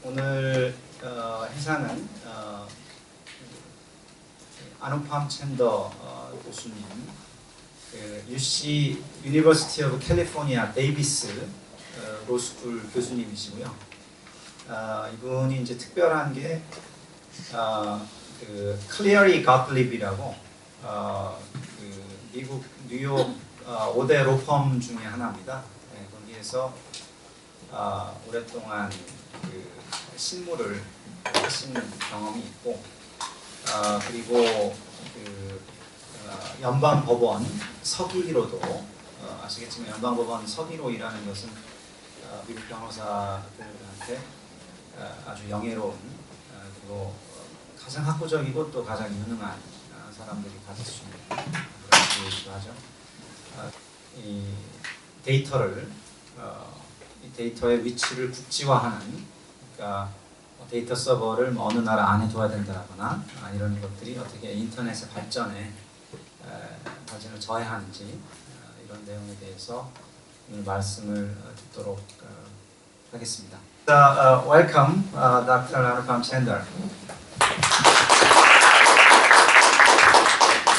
오늘 행사는 아누팜 챈더 교수님, UC 유니버시티 오브 캘리포니아 데이비스 로스쿨 교수님이시고요. 이분이 이제 특별한 게 그 클리어리 가플립이라고 미국 뉴욕 5대 로펌 중에 하나입니다. 네, 거기에서 오랫동안 그 실무를 하신 경험이 있고, 그리고 그 연방법원 서기로도 아시겠지만 연방법원 서기로 일하는 것은 미국 변호사들한테 아주 영예로운 그리고 가장 학구적이고 또 가장 유능한 사람들이 가질 수 있는 그런 기회이기도 하죠. 이 데이터를 이 데이터의 위치를 국지화하는, 그러니까 데이터 서버를 어느 나라 안에 둬야 된다거나 이런 것들이 어떻게 인터넷의 발전을 저해하는지 이런 내용에 대해서 오늘 말씀을 듣도록 하겠습니다. Welcome, Dr. Anupam Chandler.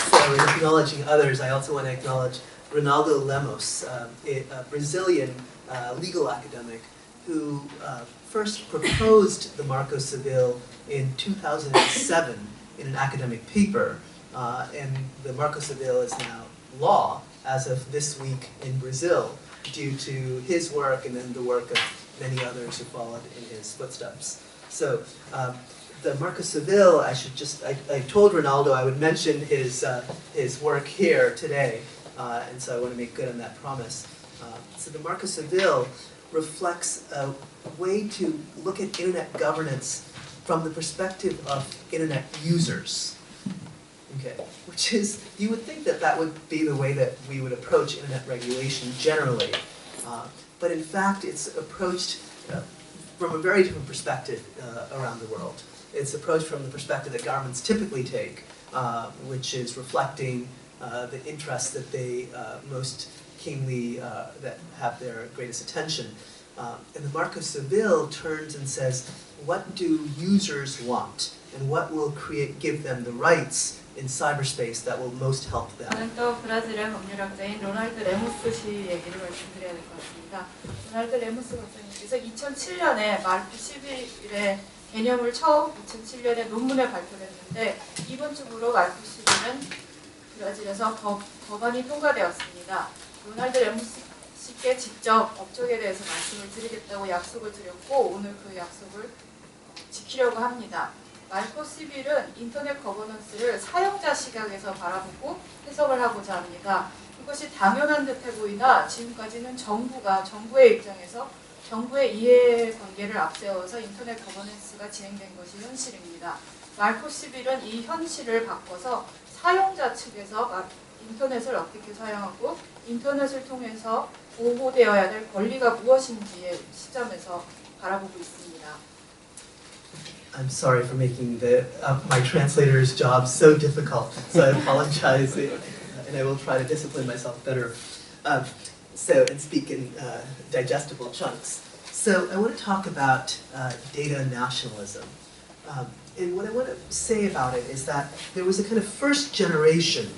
So, in acknowledging others, I also want to acknowledge Ronaldo Lemos, a Brazilian legal academic who first proposed the Marco Civil in 2007 in an academic paper, and the Marco Civil is now law as of this week in Brazil due to his work and then the work of many others who followed in his footsteps. So the Marco Civil, I told Ronaldo I would mention his work here today, and so I want to make good on that promise. So the Marco Civil reflects a way to look at internet governance from the perspective of internet users. Okay, which is, you would think that that would be the way that we would approach internet regulation generally, but in fact it's approached from a very different perspective around the world. It's approached from the perspective that governments typically take, which is reflecting the interests that they most keenly, that have their greatest attention. And the Marco Civil turns and says, what do users want, and what will give them the rights in cyberspace that will most help them. 저는 또 브라질의 법률학자인 로날드 레무스 씨 얘기를 말씀드려야 될 것 같습니다. 로날드 레무스 박사님께서 2007년에 마르코 11의 개념을 처음 2007년에 논문에 발표를 했는데, 이번 주부로 마르코 11은 브라질에서 법안이 통과되었습니다. 로날드 레무스 씨께 직접 업적에 대해서 말씀을 드리겠다고 약속을 드렸고, 오늘 그 약속을 지키려고 합니다. 마르코 11은 인터넷 거버넌스를 사용자 시각에서 바라보고 해석을 하고자 합니다. 이것이 당연한 듯해 보이나 지금까지는 정부의 입장에서 정부의 이해관계를 앞세워서 인터넷 거버넌스가 진행된 것이 현실입니다. 마르코 11은 이 현실을 바꿔서 사용자 측에서 인터넷을 어떻게 사용하고 인터넷을 통해서 보호되어야 될 권리가 무엇인지의 시점에서 바라보고 있습니다. I'm sorry for making my translator's job so difficult, so I apologize, and I will try to discipline myself better. And speak in digestible chunks. So I want to talk about data nationalism. And what I want to say about it is that there was a kind of first generation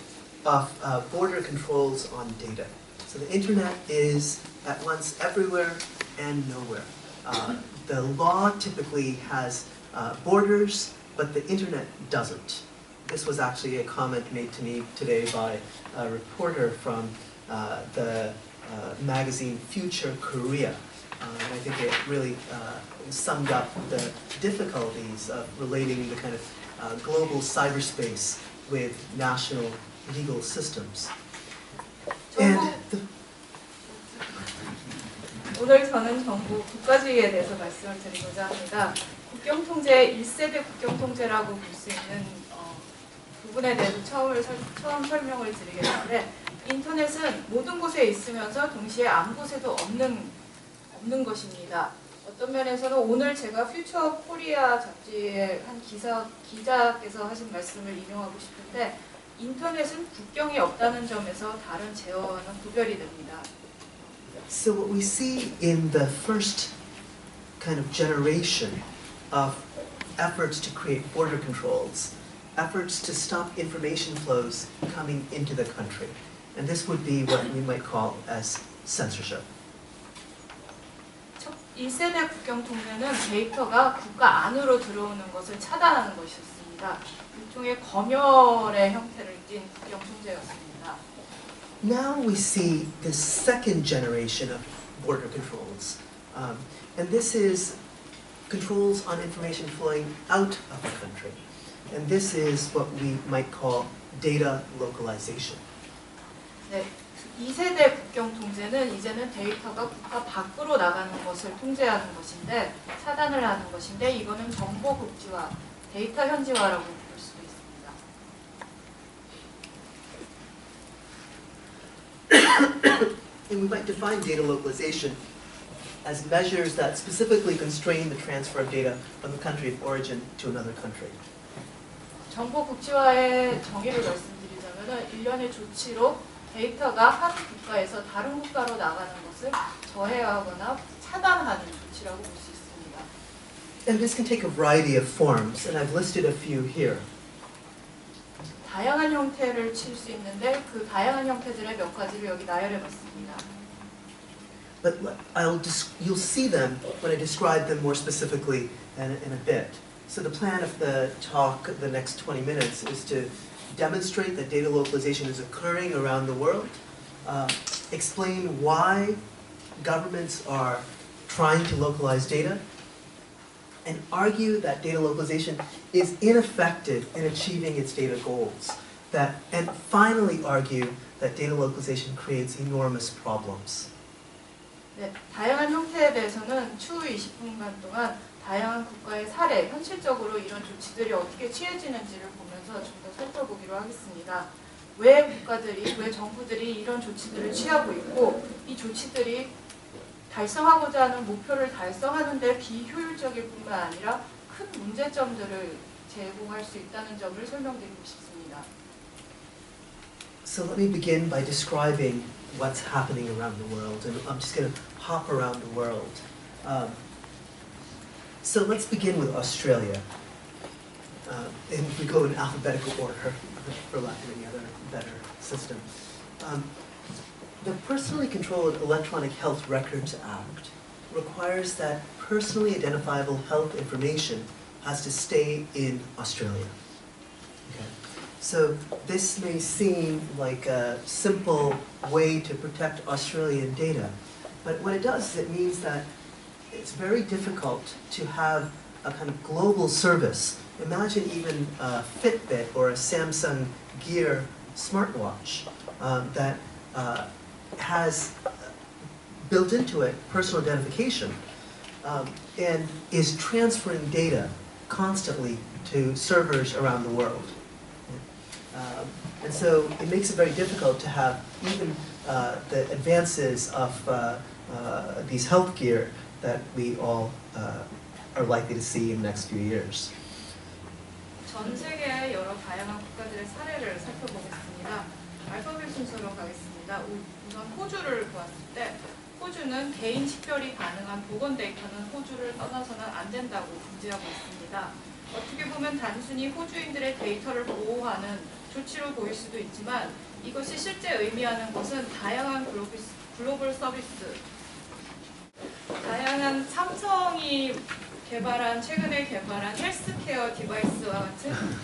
of border controls on data. So the internet is at once everywhere and nowhere. The law typically has borders, but the internet doesn't. This was actually a comment made to me today by a reporter from the magazine Future Korea. And I think it really summed up the difficulties of relating the kind of global cyberspace with national legal systems. 오늘 저는 정부 국가주의에 대해서 말씀을 드리고자 합니다. 국경통제, 1세대 국경통제라고 볼 수 있는 부분에 대해서 처음 설명을 드리겠는데, 인터넷은 모든 곳에 있으면서 동시에 아무 곳에도 없는 것입니다. 어떤 면에서는 오늘 제가 퓨처 코리아 잡지의 한 기자께서 하신 말씀을 인용하고 싶은데, 인터넷은 국경이 없다는 점에서 다른 제어와는 구별이 됩니다. So what we see in the first kind of generation of efforts to create border controls, efforts to stop information flows coming into the country. And this would be what we might call as censorship. 1세대 국경 통제는 데이터가 국가 안으로 들어오는 것을 차단하는 것이었습니다. 일종의 검열의 형태를 띤 국경 통제였습니다. Now we see the second generation of border controls. And this is controls on information flowing out of the country. And this is what we might call data localization. 네, 2세대 국경 통제는 이제는 데이터가 국가 밖으로 나가는 것을 통제하는 것인데, 차단을 하는 것인데, 이거는 정보 국지화, 데이터 현지화라고 볼 수도 있습니다. And we might define data localization as measures that specifically constrain the transfer of data from the country of origin to another country. 정보 국지화의 정의를 말씀드리자면 일련의 조치로 데이터가 한 국가에서 다른 국가로 나가는 것을 저해하거나 차단하는 조치라고 볼 수 있습니다. And this can take a variety of forms, and I've listed a few here. 다양한 형태를 칠 수 있는데 그 다양한 형태들의 몇 가지를 여기 나열해봤습니다. But you'll see them when I describe them more specifically in a bit. So the plan of the talk, the next 20 minutes, is to demonstrate that data localization is occurring around the world, explain why governments are trying to localize data, and argue that data localization is ineffective in achieving its data goals. And finally argue that data localization creates enormous problems. 네, 다양한 형태에 대해서는 추후 20분간 동안 다양한 국가의 사례, 현실적으로 이런 조치들이 어떻게 취해지는지를 보면서 좀 더 살펴보기로 하겠습니다. 왜 국가들이, 왜 정부들이 이런 조치들을 취하고 있고 이 조치들이 달성하고자 하는 목표를 달성하는 데 비효율적일 뿐만 아니라 큰 문제점들을 제공할 수 있다는 점을 설명드리고 싶습니다. So let me begin by describing what's happening around the world, and I'm just going to hop around the world. So let's begin with Australia, and we go in alphabetical order, for lack of any other better system. The Personally Controlled Electronic Health Records Act requires that personally identifiable health information has to stay in Australia. Okay. So this may seem like a simple way to protect Australian data, but what it does is it means that it's very difficult to have a kind of global service. Imagine even a Fitbit or a Samsung Gear smartwatch that has built into it personal identification and is transferring data constantly to servers around the world. And so it makes it very difficult to have even the advances of these health gear that we all are likely to see in the next few years. 전 세계의 여러 다양한 국가들의 사례를 살펴보겠습니다. 알파벳 순서로 가겠습니다. 우선 호주를 보았을 때 호주는 개인 식별이 가능한 보건 데이터는 호주를 떠나서는 안 된다고 금지하고 있습니다. 어떻게 보면 단순히 호주인들의 데이터를 보호하는 조치로 보일 수도 있지만 이것이 실제 의미하는 것은 다양한 글로벌 서비스, 다양한 삼성이 최근에 개발한 헬스케어 디바이스와 같은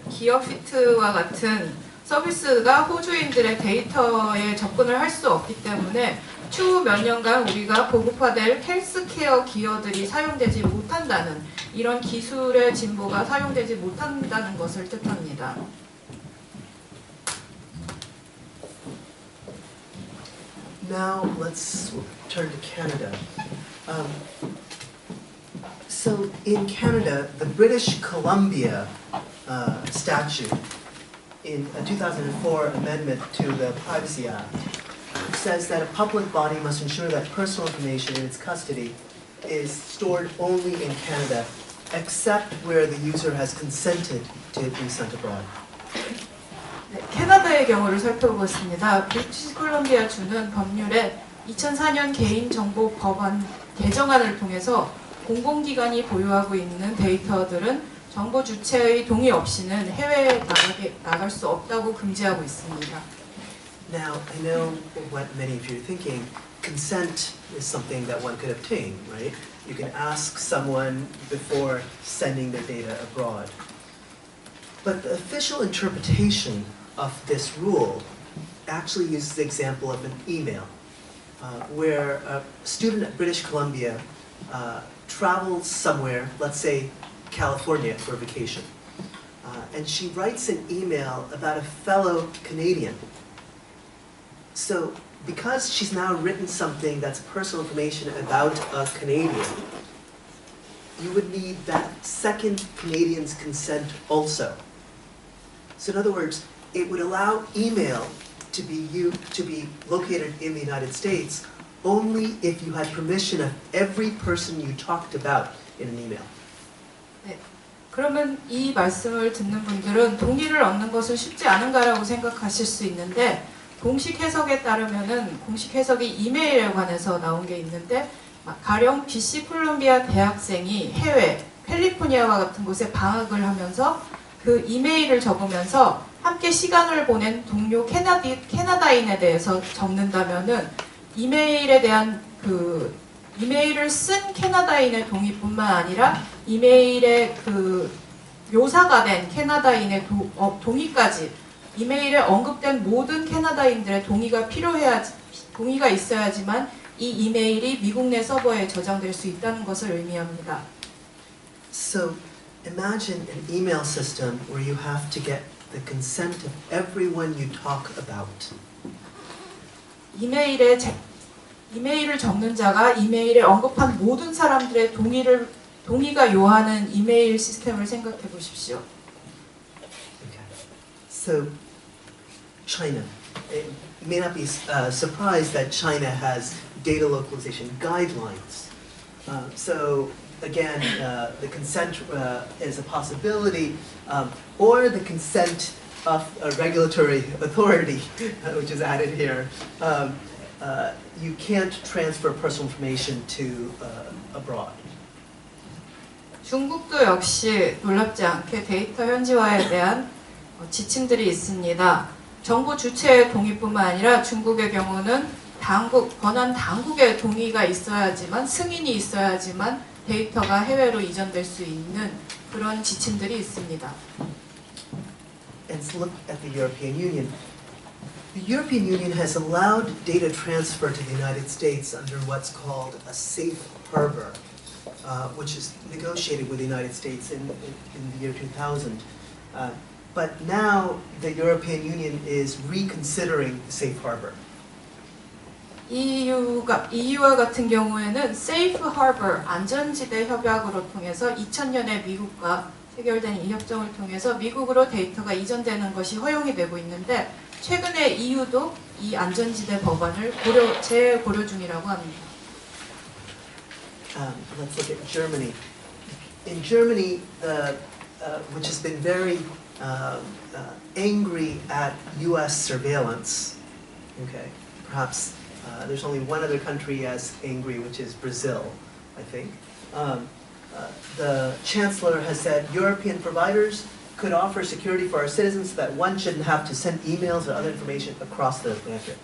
기어 피트와 같은 서비스가 호주인들의 데이터에 접근을 할 수 없기 때문에 추후 몇 년간 우리가 보급화될 헬스케어 기어들이 사용되지 못한다는 이런 기술의 진보가 사용되지 못한다는 것을 뜻합니다. Now let's turn to Canada. So in Canada, the British Columbia statute in a 2004 amendment to the Privacy Act says that a public body must ensure that personal information in its custody is stored only in Canada, except where the user has consented to it being sent abroad. 네, 캐나다의 경우를 살펴보겠습니다. 브리티시 콜럼비아 주는 법률에 2004년 개인정보법안 개정안을 통해서 공공기관이 보유하고 있는 데이터들은 정보 주체의 동의 없이는 해외에 나갈 수 없다고 금지하고 있습니다. Now, I know what many of you are thinking. Consent is something that one could obtain, right? You can ask someone before sending their data abroad. But the official interpretation of this rule actually uses the example of an email, where a student at British Columbia travels somewhere, let's say California for vacation, and she writes an email about a fellow Canadian. So, because she's now written something that's personal information about a Canadian, you would need that second Canadian's consent also. So in other words, it would allow email to be located in the United States only if you had permission of every person you talked about in an email. 네. 그러면 이 말씀을 듣는 분들은 동의를 얻는 것은 쉽지 않은가라고 생각하실 수 있는데, 공식 해석에 따르면은 공식 해석이 이메일에 관해서 나온 게 있는데, 가령 BC 콜롬비아 대학생이 해외 캘리포니아와 같은 곳에 방학을 하면서 그 이메일을 적으면서 함께 시간을 보낸 동료 캐나다인에 대해서 적는다면은 이메일에 대한 그 이메일을 쓴 캐나다인의 동의뿐만 아니라 이메일에 그 묘사가 된 캐나다인의 동의까지, 이메일에 언급된 모든 캐나다인들의 동의가 있어야지만 이 이메일이 미국 내 서버에 저장될 수 있다는 것을 의미합니다. So imagine an email system where you have to get the consent of everyone you talk about. 이메일을 적는 자가 이메일에 언급한 모든 사람들의 동의가 요하는 이메일 시스템을 생각해 보십시오. Okay. So, China. You may not be surprised that China has data localization guidelines. So, again, the consent is a possibility, or the consent of a regulatory authority, which is added here. You can't transfer personal information to abroad. 중국도 역시 놀랍지 않게 데이터 현지화에 대한 지침들이 있습니다. 정보 주체의 동의뿐만 아니라 중국의 경우는 권한 당국의 동의가 있어야지만, 승인이 있어야지만 데이터가 해외로 이전될 수 있는 그런 지침들이 있습니다. And let's look at the European Union. The European Union has allowed data transfer to the United States under what's called a safe harbor, which is negotiated with the United States in the year 2000. But now the European Union is reconsidering the safe harbor. EU와 같은 경우에는 Safe Harbor, 안전지대 협약으로 통해서 2000년에 미국과 체결된 이 협정을 통해서 미국으로 데이터가 이전되는 것이 허용이 되고 있는데, 최근에 EU도 이 안전지대 법안을 재고려 중이라고 합니다. Let's look at Germany. In Germany, which has been very angry at U.S. surveillance, okay, perhaps there's only one other country as angry, which is Brazil, I think. The Chancellor has said European providers could offer security for our citizens so that one shouldn't have to send emails or other information across the Atlantic.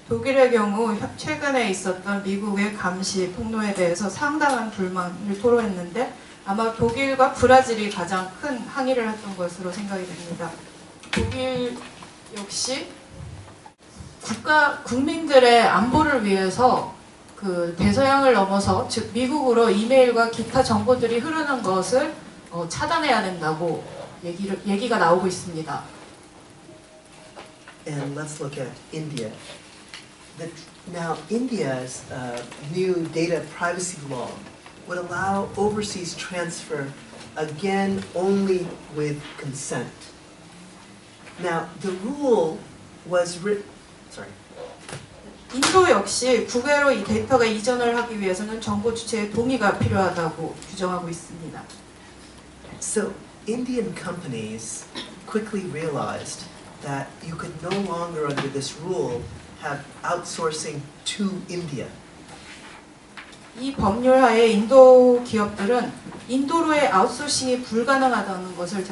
독일의 경우 최근에 있었던 미국의 감시 폭로에 대해서 상당한 불만을 토로했는데, 아마 독일과 브라질이 가장 큰 항의를 했던 것으로 생각이 됩니다. 독일 역시 국민들의 안보를 위해서 그 대서양을 넘어서, 즉 미국으로 이메일과 기타 정보들이 흐르는 것을 차단해야 된다고 얘기가 나오고 있습니다. And let's look at India. Now, India's new data privacy law would allow overseas transfer, again, only with consent. Now, the rule was written, 인도 역시 국외로 이 데이터가 이전을 하기 위해서는 정보 주체의 동의가 필요하다고 규정하고 있습니다. So, Indian companies quickly realized that you could no longer, under this rule, have outsourcing to India. 이 법률 하에 인도 기업들은 인도로의 아웃소싱이 불가능하다는 것을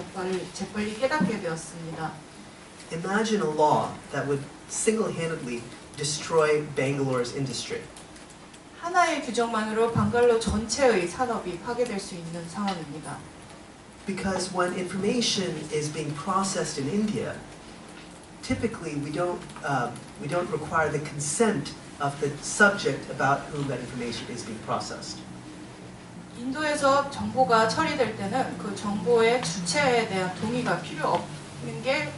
재빨리 깨닫게 되었습니다. Imagine a law that would single-handedly destroy Bangalore's industry. 하나의 규정만으로 방갈로 전체의 산업이 파괴될 수 있는 상황입니다. Because when information is being processed in India, typically we don't require the consent of the subject about whom that information is being processed. 인도에서 정보가 처리될 때는 그 정보의 주체에 대한 동의가 필요 없는 게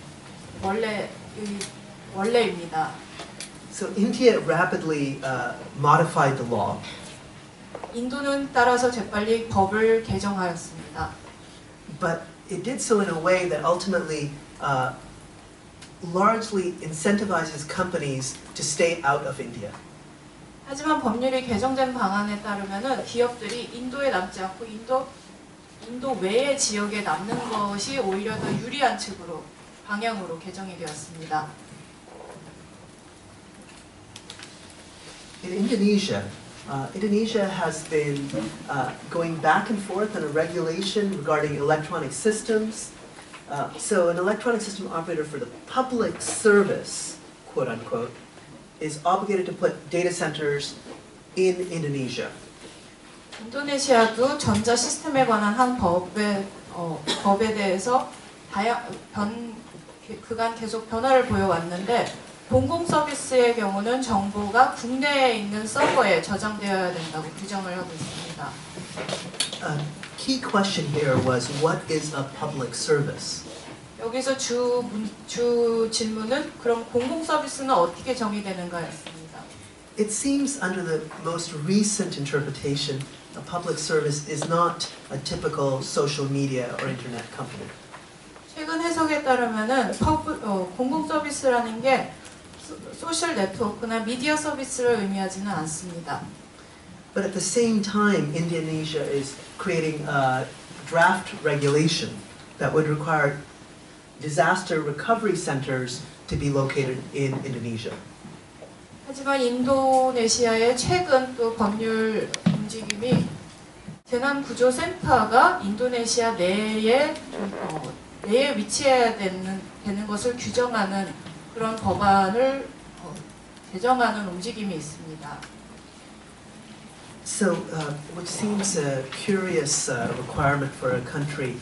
원래입니다. So India rapidly modified the law. 인도는 따라서 재빨리 법을 개정하였습니다. But it did so in a way that ultimately largely incentivizes companies to stay out of India. 하지만 법률이 개정된 방안에 따르면은 기업들이 인도에 남지 않고 인도 외의 지역에 남는 것이 오히려 더 유리한 측으로 방향으로 개정이 되었습니다. In Indonesia, Indonesia has been going back and forth on a regulation regarding electronic systems. So an electronic system operator for the public service, quote unquote, is obligated to put data centers in Indonesia. 인도네시아도 전자 시스템에 관한 한 법에 대해서 그간 계속 변화를 보여왔는데 공공 서비스의 경우는 정보가 국내에 있는 서버에 저장되어야 된다고 규정을 하고 있습니다. Key question here was what is a public service? 여기서 주 질문은 그럼 공공 서비스는 어떻게 정의되는가였습니다. It seems under the most recent interpretation, a public service is not a typical social media or internet company. 최근 해석에 따르면은 공공 서비스라는 게 소셜 네트워크나 미디어 서비스를 의미하지는 않습니다. But at the same time, Indonesia is creating a draft regulation that would require disaster recovery centers to be located in Indonesia. 하지만 인도네시아의 최근 또 법률 움직임이 재난구조센터가 인도네시아 내에 위치해야 되는 것을 규정하는 그런 법안을 제정하는 움직임이 있습니다. So, which seems a curious requirement for a country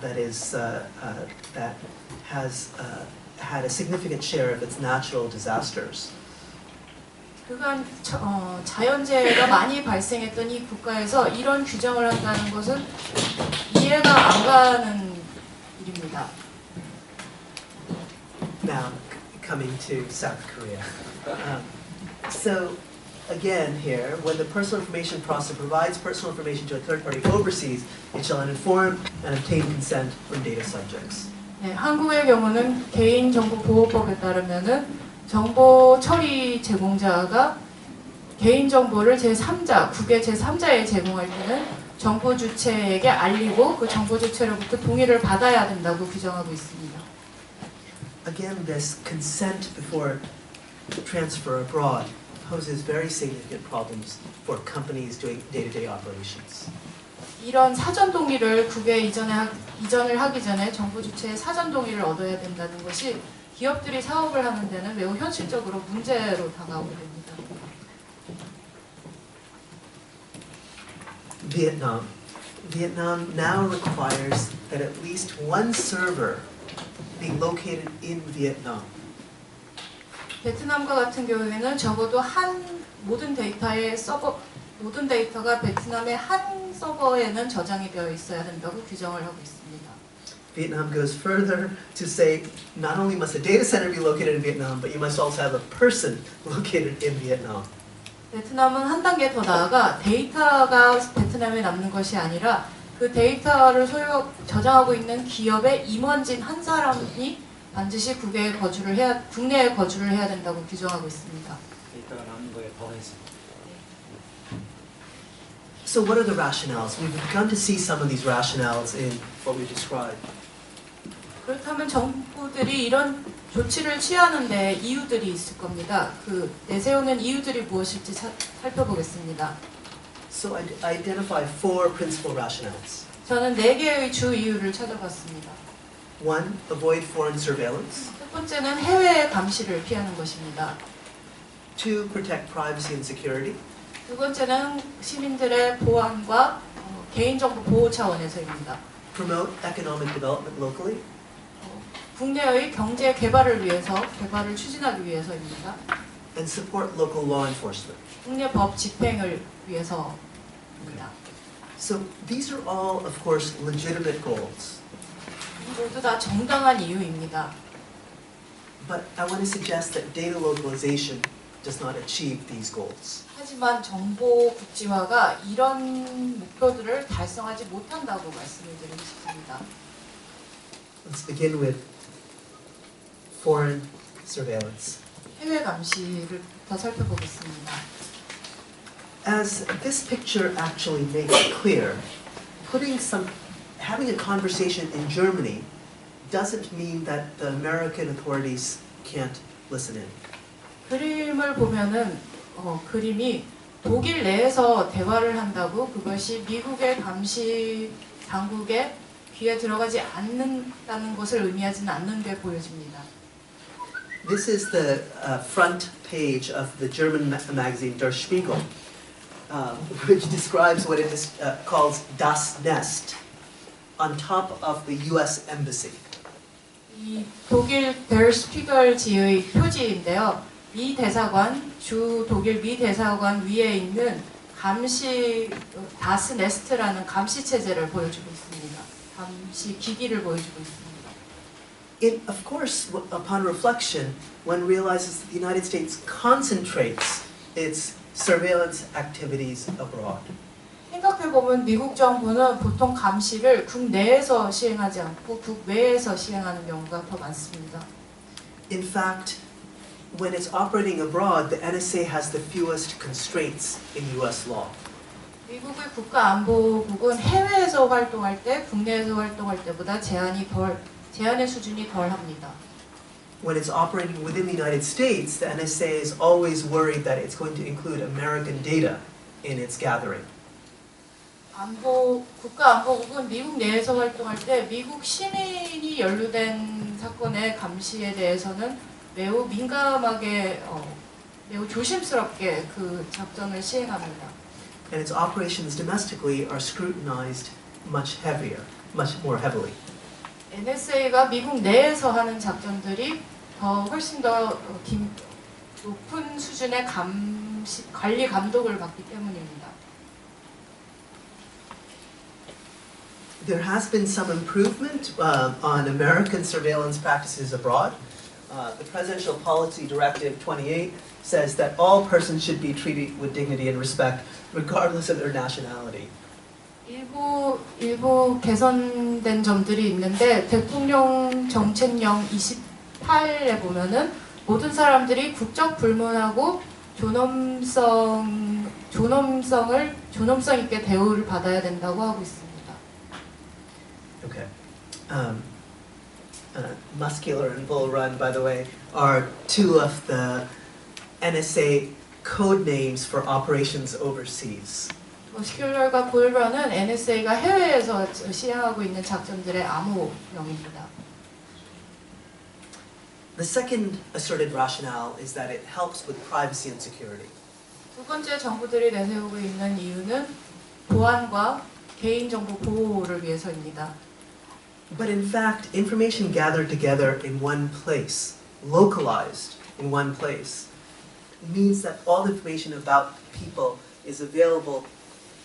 that has had a significant share of its natural disasters. 그간 자연재해가 많이 발생했던 이 국가에서 이런 규정을 한다는 것은 이해가 안 가는 일입니다. Now, coming to South Korea. So, again here, when the personal information processor provides personal information to a third party overseas, it shall inform and obtain consent from data subjects. 네, 한국의 경우는 개인정보보호법에 따르면은 정보 처리 제공자가 개인정보를 제3자, 국외 제3자에 제공할 때는 정보 주체에게 알리고 그 정보 주체로부터 동의를 받아야 된다고 규정하고 있습니다. Again, this consent before transfer abroad poses very significant problems for companies doing day-to-day operations. 이런 사전 동의를 국외에 이전을 하기 전에 정보 주체의 사전 동의를 얻어야 된다는 것이 기업들이 사업을 하는 데는 매우 현실적으로 문제로 다가오게 됩니다. Vietnam. Vietnam now requires that at least one server be located in Vietnam. 베트남과 같은 경우에는 적어도 모든 데이터가 베트남의 한 서버에는 저장이 되어 있어야 된다고 규정을 하고 있습니다. Vietnam goes further to say not only must a data center be located in Vietnam, but you must also have a person located in Vietnam. 베트남은 한 단계 더 나아가 데이터가 베트남에 남는 것이 아니라 그 데이터를 저장하고 있는 기업의 임원진 한 사람이 반드시 국내에 거주를 해야 된다고 규정하고 있습니다. 데이터가 남는 거에 더해서. So what are the rationales? We've begun to see some of these rationales in what we described. 그렇다면 정부들이 이런 조치를 취하는데 이유들이 있을 겁니다. 그 내세우는 이유들이 무엇일지 살펴보겠습니다. So I identify four principal rationales. 저는 4개의 주 이유를 찾아봤습니다. One, avoid foreign surveillance. 첫 번째는 해외의 감시를 피하는 것입니다. Two, protect privacy and security. 두 번째는 시민들의 보안과 개인정보 보호 차원에서입니다. Promote economic development locally. 국내의 경제 개발을 위해서, 개발을 추진하기 위해서입니다. And support local law enforcement. 국내 법 집행을 위해서입니다. So these are all, of course, legitimate goals. 모두 다 정당한 이유입니다. But I want to suggest that data localization does not achieve these goals. 하지만 정보 국지화가 이런 목표들을 달성하지 못한다고 말씀을 드리고 싶습니다. Let's begin with foreign surveillance. 해외 감시를부터 살펴보겠습니다. As this picture actually makes clear, having a conversation in Germany doesn't mean that the American authorities can't listen in. 그림을 보면은 그림이 독일 내에서 대화를 한다고 그것이 미국의 감시 당국의 귀에 들어가지 않는다는 것을 의미하지는 않는 게 보여집니다. This is the front page of the German magazine Der Spiegel, which describes what it calls Das Nest, on top of the U.S. Embassy. 이 독일 델 스피글지의 표지인데요. 미 대사관, 주 독일 미 대사관 위에 있는 감시 다스 네스트라는 감시 체제를 보여주고 있습니다. 감시 기기를 보여주고 있습니다. Of course, upon reflection, one realizes that the United States concentrates its surveillance activities abroad. 생각해보면 미국 정부는 보통 감시를 국내에서 시행하지 않고 국외에서 시행하는 경우가 더 많습니다. In fact, when it's operating abroad, the NSA has the fewest constraints in U.S. law. 미국의 국가안보국은 해외에서 활동할 때, 국내에서 활동할 때보다 제한의 수준이 덜합니다. When it's operating within the United States, the NSA is always worried that it's going to include American data in its gathering. 국가안보국은 미국 내에서 활동할 때 미국 시민이 연루된 사건의 감시에 대해서는 매우 민감하게, 매우 조심스럽게 그 작전을 시행합니다. And its operations domestically are scrutinized much more heavily. NSA가 미국 내에서 하는 작전들이 훨씬 더 높은 수준의 관리 감독을 받기 때문입니다. There has been some improvement on American surveillance practices abroad. The Presidential Policy Directive 28 says that all persons should be treated with dignity and respect, regardless of their nationality. 일부 개선된 점들이 있는데 대통령 정책령 28에 보면은 모든 사람들이 국적 불문하고 존엄성 있게 대우를 받아야 된다고 하고 있습니다. Okay. Muscular and Bull Run, by the way, are two of the NSA code names for operations overseas. 머스큘러가 볼런은 NSA가 해외에서 시행하고 있는 작전들의 암호명입니다. The second asserted rationale is that it helps with privacy and security. 두 번째 정부들이 내세우고 있는 이유는 보안과 개인정보 보호를 위해서입니다. But in fact, information gathered together in one place, localized in one place, means that all information about people is available,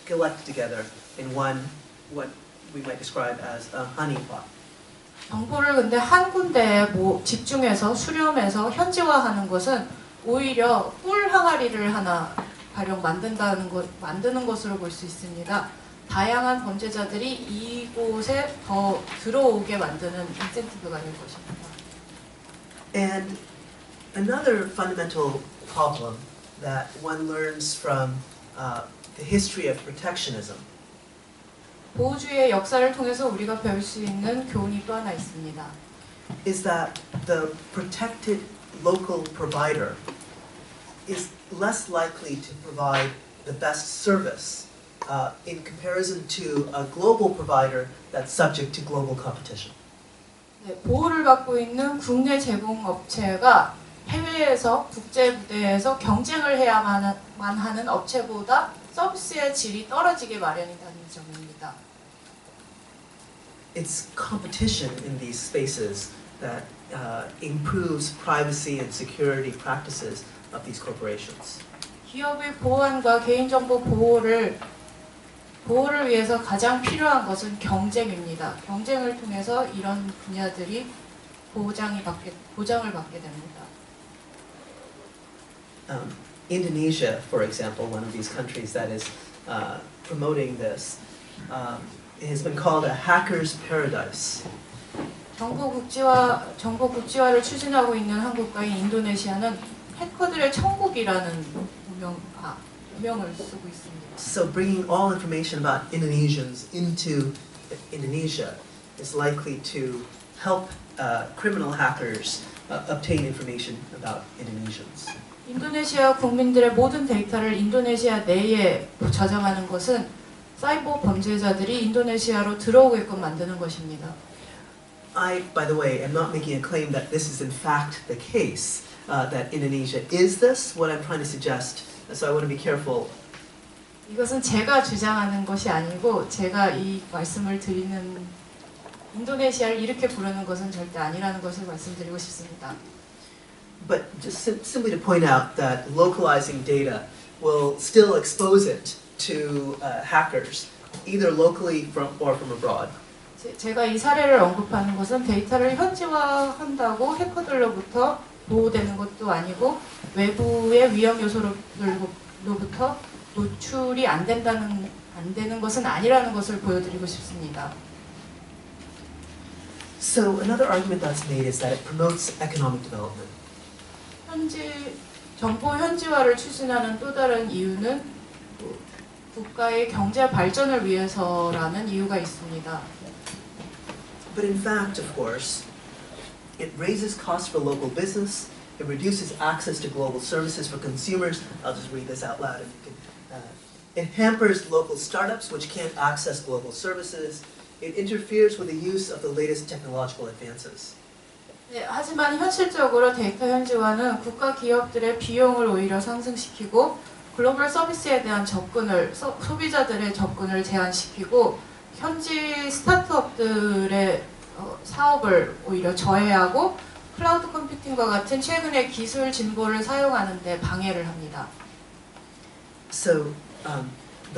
collected together in one, what we might describe as a honeypot. 정보를 근데 한 군데에 집중해서 수렴해서 현지화하는 것은 오히려 꿀 항아리를 하나 가령 만드는 것으로 볼 수 있습니다. 다양한 범죄자들이 이곳에 더 들어오게 만드는 인센티브가 될 것입니다. And another fundamental problem that one learns from the history of protectionism 보호주의의 역사를 통해서 우리가 배울 수 있는 교훈이 또 하나 있습니다. is that the protected local provider is less likely to provide the best service in comparison to a global provider that's subject to global competition. 네, 보호를 받고 있는 국내 제공업체가 해외에서 국제 무대에서 경쟁을 해야만 하는 업체보다 서비스의 질이 떨어지게 마련이라는 점입니다. It's competition in these spaces that improves privacy and security practices of these corporations. 기업의 보안과 개인정보 보호를 위해서 가장 필요한 것은 경쟁입니다. 경쟁을 통해서 이런 분야들이 보장을 받게 됩니다. Indonesia, for example, one of these countries that is promoting this, has been called a hacker's paradise. 정보 국지화를 추진하고 있는 한 국가인 인도네시아는 해커들의 천국이라는 별명을 쓰고 있습니다. So bringing all information about Indonesians into Indonesia is likely to help criminal hackers obtain information about Indonesians. 인도네시아 국민들의 모든 데이터를 인도네시아 내에 저장하는 것은 사이버 범죄자들이 인도네시아로 들어오게끔 만드는 것입니다. I, by the way, am not making a claim that this is in fact the case, that Indonesia is this. What I'm trying to suggest, so I want to be careful. 이것은 제가 주장하는 것이 아니고 제가 이 말씀을 드리는 인도네시아를 이렇게 부르는 것은 절대 아니라는 것을 말씀드리고 싶습니다. But just simply to point out that localizing data will still expose it to hackers, either locally or from abroad. 제가 이 사례를 언급하는 것은 데이터를 현지화한다고 해커들로부터 보호되는 것도 아니고 외부의 위험 요소로부터 노출이 안 되는 것은 아니라는 것을 보여드리고 싶습니다. So another argument that's made is that it promotes economic development. 정보 현지화를 추진하는 또 다른 이유는 국가의 경제 발전을 위해서라는 이유가 있습니다. But in fact, of course, it raises costs for local business. It reduces access to global services for consumers. I'll just read this out loud if you can. It hampers local startups which can't access global services. It interferes with the use of the latest technological advances. 네, 하지만 현실적으로 데이터 현지화는 국가 기업들의 비용을 오히려 상승시키고 글로벌 서비스에 대한 소비자들의 접근을 제한시키고 현지 스타트업들의 사업을 오히려 저해하고 클라우드 컴퓨팅과 같은 최근의 기술 진보를 사용하는 데 방해를 합니다. So,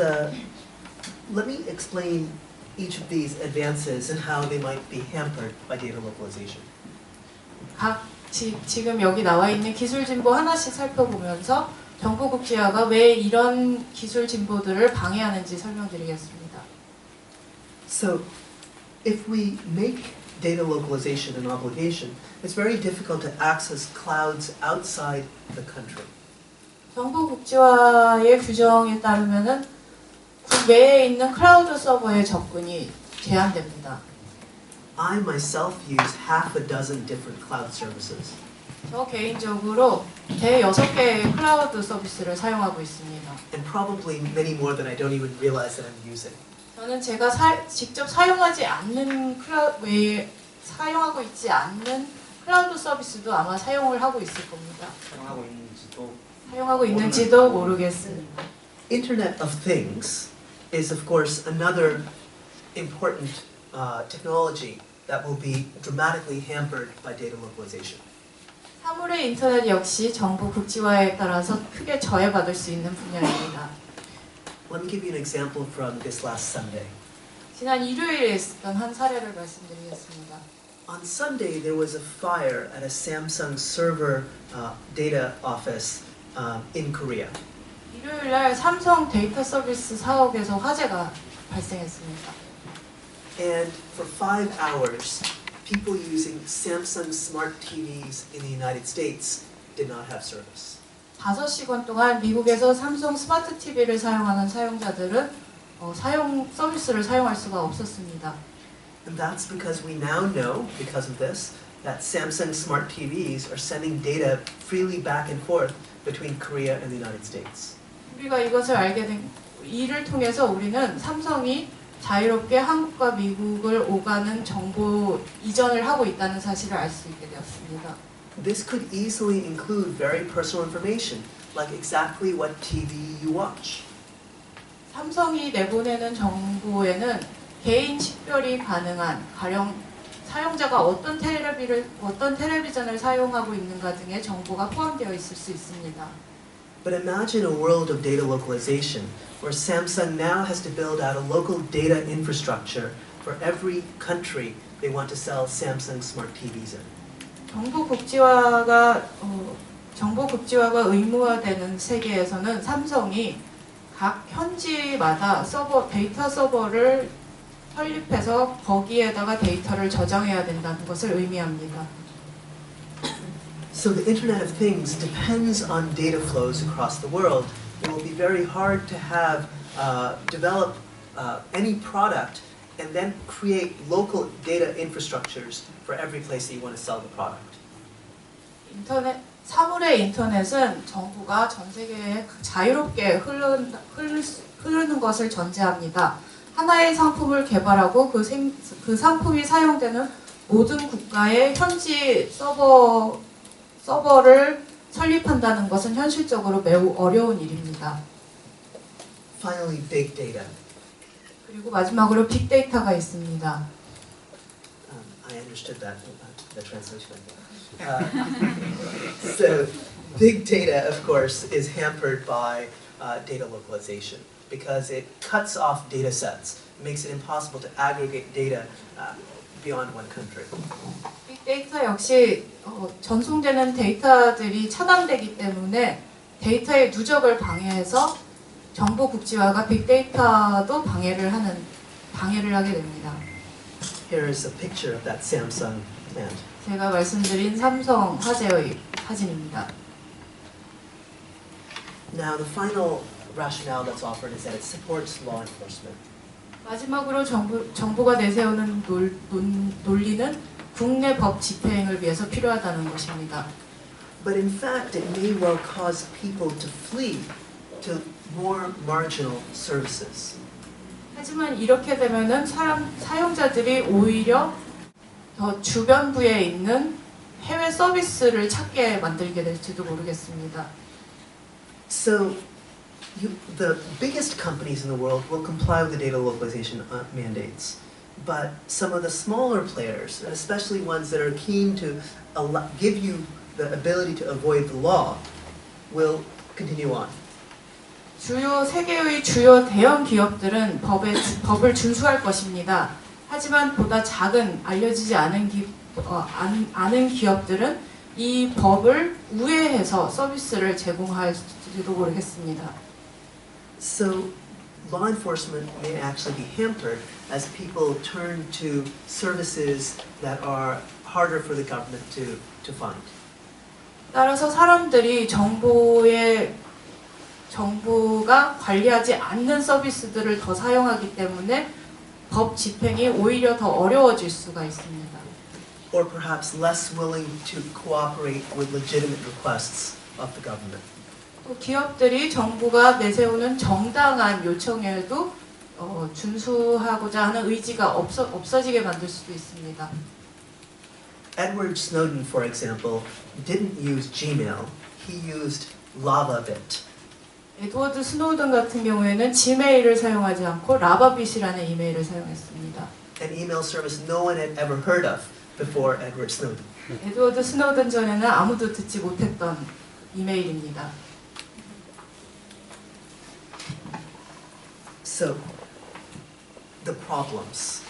let me explain each of these advances and how they might be hampered by data localization. 지금 여기 나와 있는 기술 진보 하나씩 살펴보면서 정보 국지화가 왜 이런 기술 진보들을 방해하는지 설명드리겠습니다. So, if we make data localization an obligation, it's very difficult to access clouds outside the country. 정보 국지화의 규정에 따르면은 국외에 있는 클라우드 서버의 접근이 제한됩니다. I myself use half a dozen different cloud services. 저 개인적으로 대6개의 클라우드 서비스를 사용하고 있습니다. And probably many more than I don't even realize that I'm using. 저는 제가 직접 사용하지 않는 사용하고 있지 않는 클라우드 서비스도 아마 사용을 하고 있을 겁니다. 사용하고 있는지도 모르겠습니다. Internet of Things is of course another important technology that will be dramatically hampered by data localization. 사물의 인터넷 역시 정보 국지화에 따라서 크게 저해받을 수 있는 분야입니다. Let me give you an example from this last Sunday. 지난 일요일에 있었던 한 사례를 말씀드리겠습니다. On Sunday, there was a fire at a Samsung server data office in Korea. 일요일 날 삼성 데이터 서비스 사옥에서 화재가 발생했습니다. And for 5 hours, people using Samsung smart TVs in the United States did not have service. 5시간 동안 미국에서 삼성 스마트 TV를 사용하는 사용자들은 서비스를 사용할 수가 없었습니다. And that's because we now know, because of this, that Samsung smart TVs are sending data freely back and forth between Korea and the United States. 우리가 이것을 알게 이를 통해서 우리는 삼성이 자유롭게 한국과 미국을 오가는 정보 이전을 하고 있다는 사실을 알 수 있게 되었습니다. This could easily include very personal information, like exactly what TV you watch. 삼성이 내보내는 정보에는 개인 식별이 가능한 가령 사용자가 어떤 텔레비전을 사용하고 있는가 등의 정보가 포함되어 있을 수 있습니다. But imagine a world of data localization, where Samsung now has to build out a local data infrastructure for every country they want to sell Samsung smart TVs in. 정보 국지화가 의무화되는 세계에서는 삼성이 각 현지마다 데이터 서버를 설립해서 거기에다가 데이터를 저장해야 된다는 것을 의미합니다. So the Internet of Things depends on data flows across the world. It will be very hard to have develop any product and then create local data infrastructures for every place that you want to sell the product. 사물의 인터넷은 정보가 전 세계에 자유롭게 흐르는 것을 전제합니다. 하나의 상품을 개발하고 그 상품이 사용되는 모든 국가의 현지 서버를 설립한다는 것은 현실적으로 매우 어려운 일입니다. Finally, big data. 그리고 마지막으로 빅데이터가 있습니다. I understood that, the translation. So, big data, of course, is hampered by data localization because it cuts off data sets. It makes it impossible to aggregate data beyond one country. 빅데이터 역시 전송되는 데이터들이 차단되기 때문에 데이터의 누적을 방해해서 정보 국지화가 빅데이터도 방해를 하게 됩니다. Here is a picture of that Samsung plant. 제가 말씀드린 삼성 화재의 사진입니다. Now, the final rationale that's offered is that it supports law enforcement. 마지막으로 정부가 내세우는 논리는 국내 법 집행을 위해서 필요하다는 것입니다. But in fact, it may well cause people to flee to more marginal services. 하지만 이렇게 되면은 사용자들이 오히려 더 주변부에 있는 해외 서비스를 찾게 만들게 될지도 모르겠습니다. So, the biggest companies in the world will comply with the data localization mandates. But some of the smaller players, especially ones that are keen to give you the ability to avoid the law, will continue on. 세계의 주요 대형 기업들은 법을 준수할 것입니다. 하지만 보다 작은 알려지지 않은 기업들은 이 법을 우회해서 서비스를 제공할지도 모르겠습니다. So, law enforcement may actually be hampered as people turn to services that are harder for the government to find. 따라서 사람들이 정부가 관리하지 않는 서비스들을 더 사용하기 때문에 법 집행이 오히려 더 어려워질 수가 있습니다. Or perhaps less willing to cooperate with legitimate requests of the government. 또 기업들이 정부가 내세우는 정당한 요청에도 준수하고자 하는 의지가 없어지게 만들 수도 있습니다. Edward Snowden, for example, didn't use Gmail. He used LavaBit. 에드워드 스노우든 같은 경우에는 지메일을 사용하지 않고 라바빗이라는 이메일을 사용했습니다. An email service no one had ever heard of before Edward Snowden. 에드워드 스노우든 전에는 아무도 듣지 못했던 이메일입니다. So, the problems.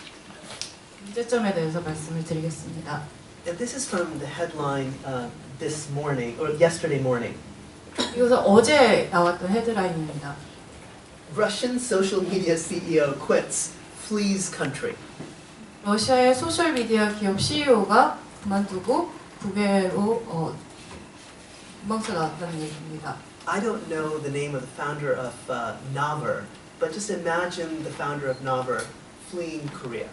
문제점에 대해서 말씀을 드리겠습니다. And this is from the headline this morning, or yesterday morning. 이것은 어제 나왔던 헤드라인입니다. Russian social media CEO quits, flees country. 러시아의 소셜미디어 기업 CEO가 그만두고 국외로 도망쳐 나왔다는 얘기입니다. I don't know the name of the founder of Naver, but just imagine the founder of Naver fleeing Korea.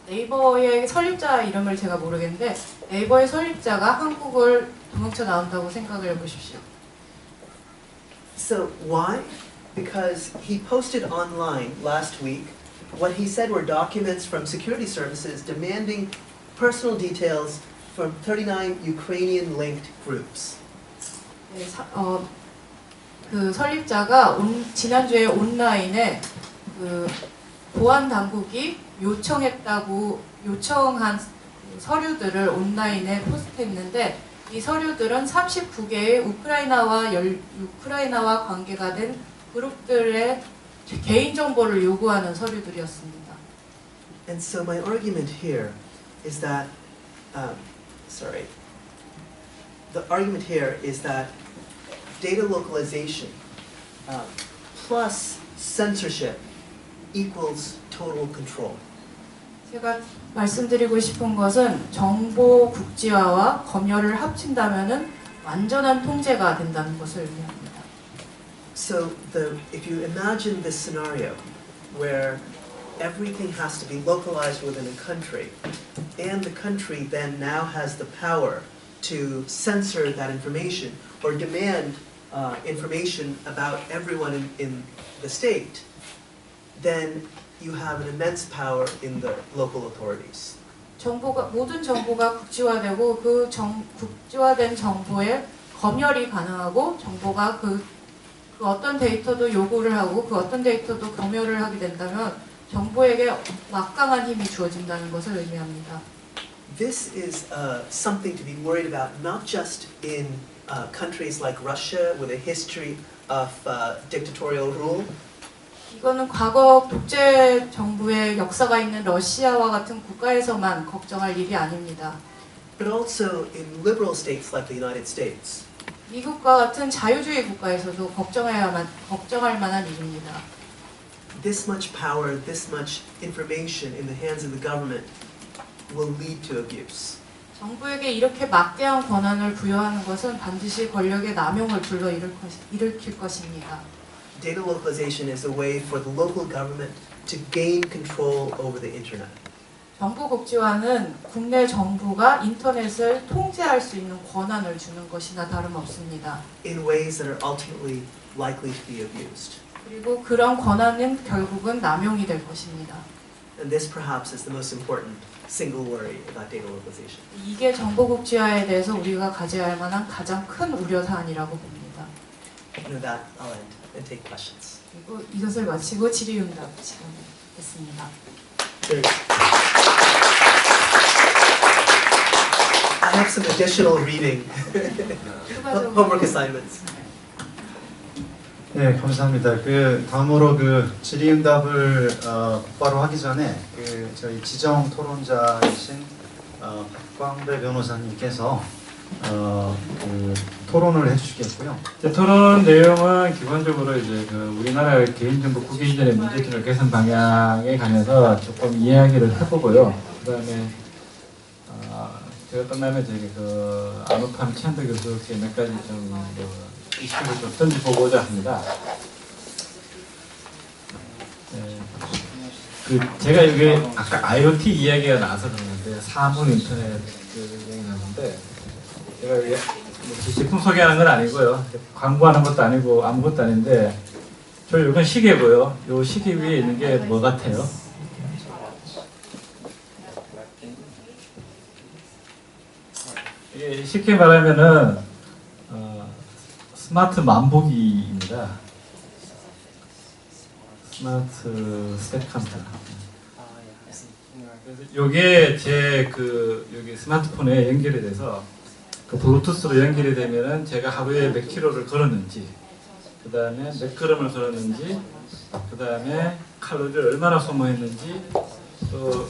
네이버의 설립자 이름을 제가 모르겠는데 네이버의 설립자가 한국을 도망쳐 나온다고 생각을 해보십시오. So why? because he posted online last week what he said were documents from security services demanding personal details from 39 Ukrainian-linked groups. 네, 그 설립자가 지난주에 온라인에 그 보안 당국이 요청한 서류들을 온라인에 포스트했는데 이 서류들은 39개의 우크라이나와 관계가 된 그룹들의 개인 정보를 요구하는 서류들이었습니다. And so my argument here is that, the argument here is that data localization plus censorship equals total control. 제가 말씀드리고 싶은 것은 정보 국지화와 검열을 합친다면은 완전한 통제가 된다는 것을 의미합니다. So if you imagine this scenario where everything has to be localized within a country, and the country then now has the power to censor that information or demand information about everyone in the state, then you have an immense power in the local authorities. 모든 정보가 국지화되고 국지화된 정보에 검열이 가능하고 정보가 그 어떤 데이터도 요구를 하고 그 어떤 데이터도 검열을 하게 된다면 정보에게 막강한 힘이 주어진다는 것을 의미합니다. This is something to be worried about, not just in countries like Russia with a history of dictatorial rule. 이거는 과거 독재 정부의 역사가 있는 러시아와 같은 국가에서만 걱정할 일이 아닙니다. But also in liberal states like the United States. 미국과 같은 자유주의 국가에서도 걱정할 만한 일입니다. This much power, this much information in the hands of the government will lead to abuse. 정부에게 이렇게 막대한 권한을 부여하는 것은 반드시 권력의 남용을 일으킬 것입니다. Data localization is a way for the local government to gain control over the internet. 정보 국지화는 국내 정부가 인터넷을 통제할 수 있는 권한을 주는 것이나 다름없습니다. In ways that are ultimately likely to be abused. 그리고 그런 권한은 결국은 남용이 될 것입니다. And this perhaps is the most important single worry about data localization. 이게 정보 국지화에 대해서 우리가 가져야 할 만한 가장 큰 우려 사안이라고 봅니다. And with that, I'll end and take questions. 그리고 이것을 마치고 질의응답 시간을 갖겠습니다. I have some additional reading homework assignments. 네, 감사합니다. 다음으로 질의응답을 곧바로 하기 전에 저희 지정 토론자이신 박광배 변호사님께서 토론을 해주시겠고요. 토론 내용은 기본적으로 이제 우리나라 개인정보 국유인권의 문제점을 개선 방향에 관해서 조금 이야기를 해보고요. 그다음에 제가 끝나면 저기 안우팜 최한도 교수께 몇 가지 이슈를 좀 던져보고자 합니다. 제가 여기 아까 IoT 이야기가 나와서 그러는데 사물 인터넷 얘기 나오는데 제가 여기 제품 소개하는 건 아니고요. 광고하는 것도 아니고 아무것도 아닌데 이건 시계고요. 이 시계 위에 있는 게 뭐 같아요? 이게 쉽게 말하면은 스마트 만보기입니다. 스마트 스태컴퓨터. 요게 제 여기 스마트폰에 연결이 돼서 블루투스로 연결이 되면은 제가 하루에 몇 킬로를 걸었는지, 그 다음에 몇 걸음을 걸었는지, 그 다음에 칼로리를 얼마나 소모했는지, 또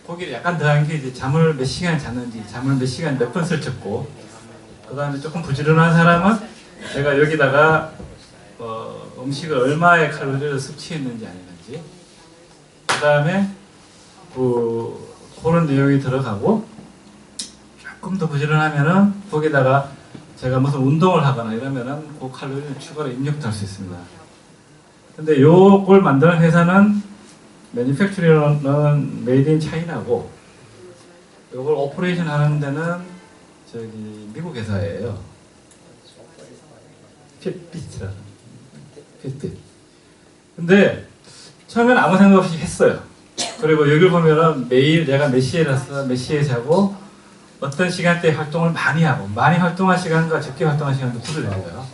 거기에 약간 더한 게 이제 잠을 몇 시간 잤는지, 잠을 몇 시간 몇 번 설쳤고, 그 다음에 조금 부지런한 사람은 제가 여기다가 음식을 얼마의 칼로리를 섭취했는지 아니는지, 그 다음에 그런 내용이 들어가고, 조금 더 부지런하면은 거기다가 제가 무슨 운동을 하거나 이러면은 그 칼로리를 추가로 입력도 할 수 있습니다. 근데 요걸 만드는 회사는 매니팩처링은 메이드 인 차이나고, 요걸 오퍼레이션 하는 데는 저기 미국 회사예요. 핏비트라는. 핏빛. 근데 처음에는 아무 생각 없이 했어요. 그리고 여기 보면은 매일 내가 몇 시에 일어나서 몇 시에 자고 어떤 시간대에 활동을 많이 하고 많이 활동한 시간과 적게 활동한 시간도 구별해요.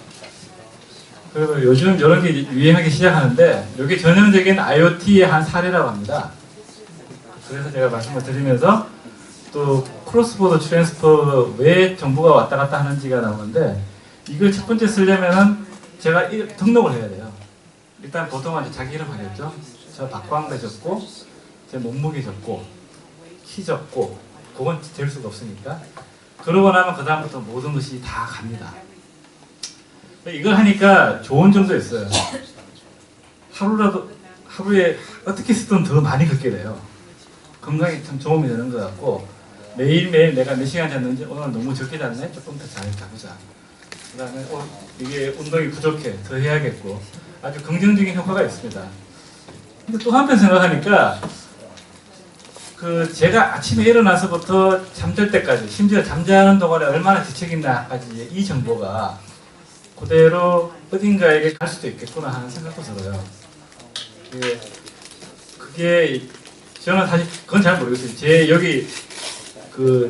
그리고 요즘 이런 게 유행하기 시작하는데 이게 전형적인 IoT의 한 사례라고 합니다. 그래서 제가 말씀을 드리면서 또 크로스보더 트랜스퍼 왜 정보가 왔다 갔다 하는지가 나오는데 이걸 첫 번째 쓰려면은 제가 등록을 해야 돼요. 일단 보통은 자기 이름 하겠죠. 저 박광배 적고 제 몸무게 적고 키 적고 그건 될 수가 없으니까 그러고 나면 그 다음부터 모든 것이 다 갑니다. 이걸 하니까 좋은 점도 있어요. 하루에 어떻게 쓰든 더 많이 걷게 돼요. 건강에 참 도움이 되는 것 같고 매일매일 내가 몇 시간 잤는지 오늘 너무 적게 잤네? 조금 더 잘 자보자. 그 다음에 이게 운동이 부족해. 더 해야겠고 아주 긍정적인 효과가 있습니다. 근데 또 한편 생각하니까 제가 아침에 일어나서부터 잠들 때까지 심지어 잠자는 동안에 얼마나 뒤척인다까지 이 정보가 그대로 어딘가에게 갈 수도 있겠구나 하는 생각도 들어요. 그게 저는 사실 그건 잘 모르겠어요.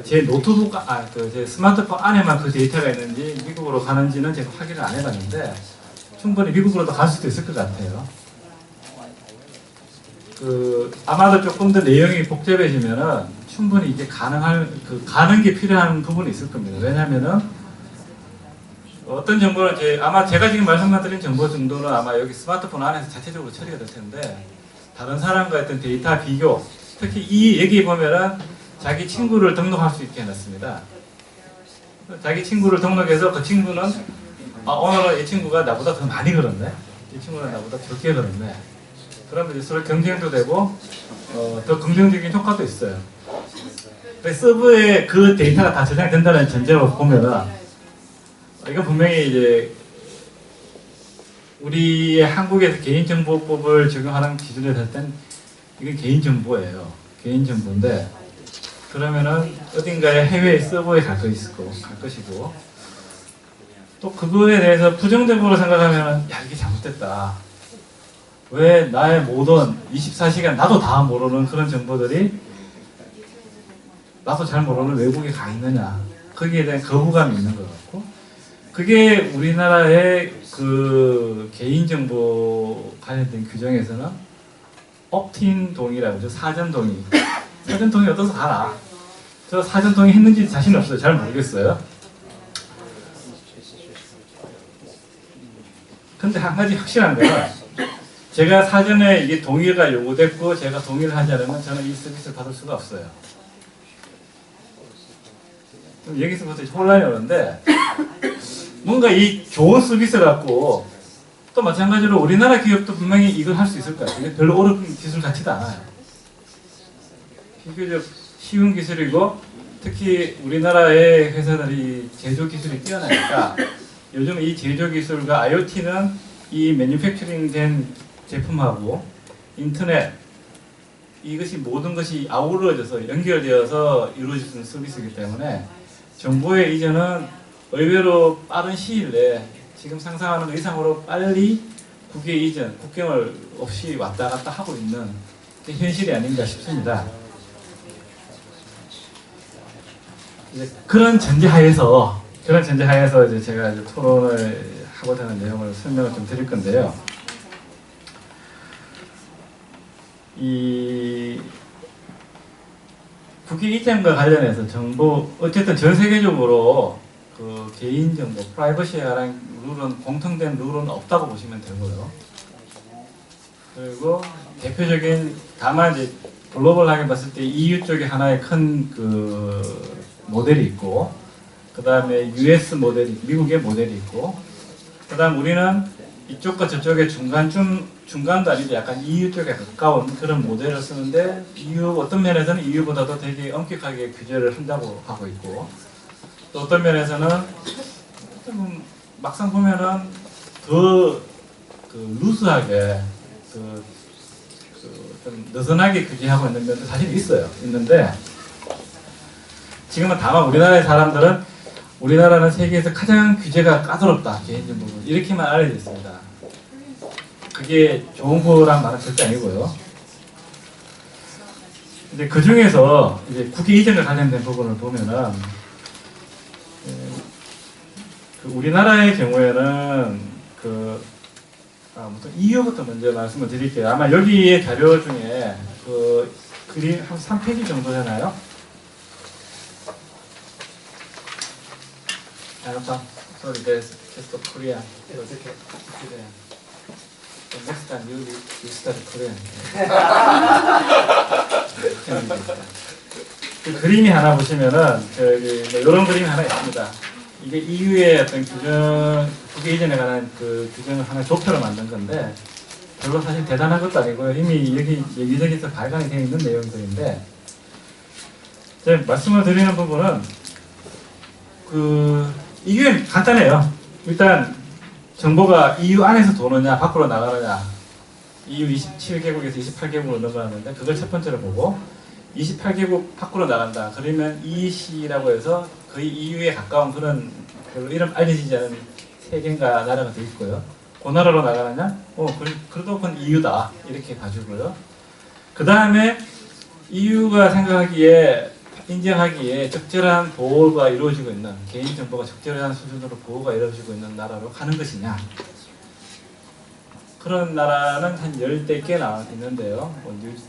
제 노트북 제 스마트폰 안에만 그 데이터가 있는지 미국으로 가는지는 제가 확인을 안 해봤는데 충분히 미국으로도 갈 수도 있을 것 같아요. 아마도 조금 더 내용이 복잡해지면은 충분히 이게 가는 게 필요한 부분이 있을 겁니다. 왜냐면은 어떤 정보는 아마 제가 지금 말씀드린 정보 정도는 아마 여기 스마트폰 안에서 자체적으로 처리가 될 텐데 다른 사람과 어떤 데이터 비교, 특히 이 얘기 보면은 자기 친구를 등록할 수 있게 해놨습니다. 자기 친구를 등록해서 그 친구는 오늘은 이 친구가 나보다 더 많이 걸었네, 이 친구는 나보다 적게 걸었네. 그러면 이제 서로 경쟁도 되고 더 긍정적인 효과도 있어요. 서버에 그 데이터가 다 저장된다는 전제로 보면은 이건 분명히 이제 우리 한국에서 개인정보법을 적용하는 기준에 될 땐 이건 개인정보예요. 개인정보인데 그러면은 어딘가에 해외 서버에 갈 것이고 또 그거에 대해서 부정적으로 생각하면 야 이게 잘못됐다. 왜 나의 모든 24시간 나도 다 모르는 그런 정보들이 나도 잘 모르는 외국에 가 있느냐. 거기에 대한 거부감이 있는 것 같고 그게 우리나라의 개인정보 관련된 규정에서는 옵틴 동의라고 하죠. 사전 동의. 사전 동의 어디서 알아? 저 사전 동의 했는지 자신 없어요. 잘 모르겠어요. 근데 한 가지 확실한 거는 제가 사전에 이게 동의가 요구됐고 제가 동의를 하지 않으면 저는 이 서비스를 받을 수가 없어요. 그럼 여기서부터 혼란이 오는데 뭔가 이 좋은 서비스 갖고 또 마찬가지로 우리나라 기업도 분명히 이걸 할 수 있을 것 같아요. 별로 어려운 기술 같지도 않아요. 비교적 쉬운 기술이고 특히 우리나라의 회사들이 제조 기술이 뛰어나니까 요즘 이 제조 기술과 IoT는 이 매뉴팩처링 된 제품하고 인터넷 이것이 모든 것이 아우러져서 연결되어서 이루어지는 서비스이기 때문에 정보의 이전은 의외로 빠른 시일 내에 지금 상상하는 것 이상으로 빨리 국외 이전, 국경을 없이 왔다 갔다 하고 있는 게 현실이 아닌가 싶습니다. 이제 그런 전제하에서 이제 제가 이제 토론을 하고자 하는 내용을 설명을 좀 드릴 건데요. 이 국외 이전과 관련해서 정보 어쨌든 전 세계적으로 개인정보, 프라이버시에 관한 룰은 공통된 룰은 없다고 보시면 되고요. 그리고 대표적인 다만 이제 글로벌하게 봤을 때 EU 쪽에 하나의 큰 모델이 있고, 그 다음에 US 모델이 미국의 모델이 있고, 그 다음 우리는 이쪽과 저쪽의 중간도 아니고 약간 EU 쪽에 가까운 그런 모델을 쓰는데 어떤 면에서는 EU보다도 되게 엄격하게 규제를 한다고 하고 있고 또 어떤 면에서는 막상 보면은 더 루스하게 좀 느슨하게 규제하고 있는 면도 사실 있는데 지금은 다만 우리나라의 사람들은 우리나라는 세계에서 가장 규제가 까다롭다 개인정보는 이렇게만 알려져 있습니다. 그게 좋은 거란 말은 절대 아니고요. 근데 그 중에서 이제 국외 이전과 관련된 부분을 보면은 그 우리나라의 경우에는 무슨 이유부터 먼저 말씀을 드릴게요. 아마 여기에 자료 중에 그 글이 한 3페이지 정도 되나요? Sorry, there's just a Korean. The next time you study Korean. 그 그림이 하나 보시면은 저기 뭐 이런 그림이 하나 있습니다. 이게 EU의 어떤 규정, 국외 이전에 관한 그 규정을 하나 조표로 만든 건데 별로 사실 대단한 것도 아니고요. 이미 여기 여기저기서 발간이 되어 있는 내용들인데 제가 말씀을 드리는 부분은 이게 간단해요. 일단 정보가 EU 안에서 도느냐 밖으로 나가느냐 EU 27개국에서 28개국으로 넘어가는데 그걸 첫 번째로 보고 28개국 밖으로 나간다. 그러면 EEC라고 해서 거의 EU에 가까운 그런 별로 이름 알려지지 않은 세 개인가 나라가 돼 있고요. 그 나라로 나가느냐? 그래도 그건 EU다. 이렇게 봐주고요. 그 다음에 EU가 생각하기에 인정하기에 적절한 보호가 이루어지고 있는 개인정보가 적절한 수준으로 보호가 이루어지고 있는 나라로 가는 것이냐 그런 나라는 한 10대 꽤 나와 있는데요.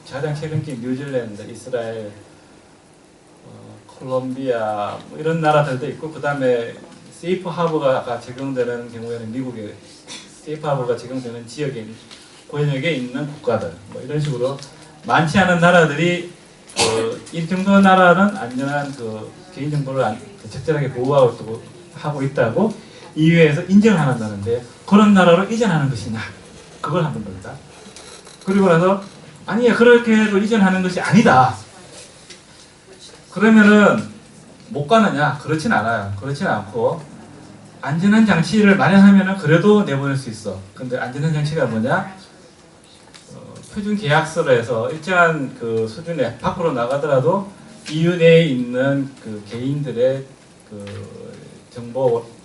가장 최근 게 뉴질랜드, 이스라엘, 콜롬비아 뭐 이런 나라들도 있고 그 다음에 세이프 하버가 적용되는 경우에는 미국의 세이프 하버가 적용되는 지역에 권역에 있는 국가들 뭐 이런 식으로 많지 않은 나라들이 이 정도 나라는 안전한 개인정보를 적절하게 보호하고 있다고 EU에서 인정한다는데 그런 나라로 이전하는 것이냐 그걸 한번 봅니다. 그리고 나서 아니야 그렇게 해도 이전하는 것이 아니다. 그러면은 못 가느냐? 그렇진 않아요. 그렇진 않고 안전한 장치를 마련하면은 그래도 내보낼 수 있어. 근데 안전한 장치가 뭐냐? 표준 계약서로 해서 일정한 그 수준에 밖으로 나가더라도 EU 내에 있는 그 개인들의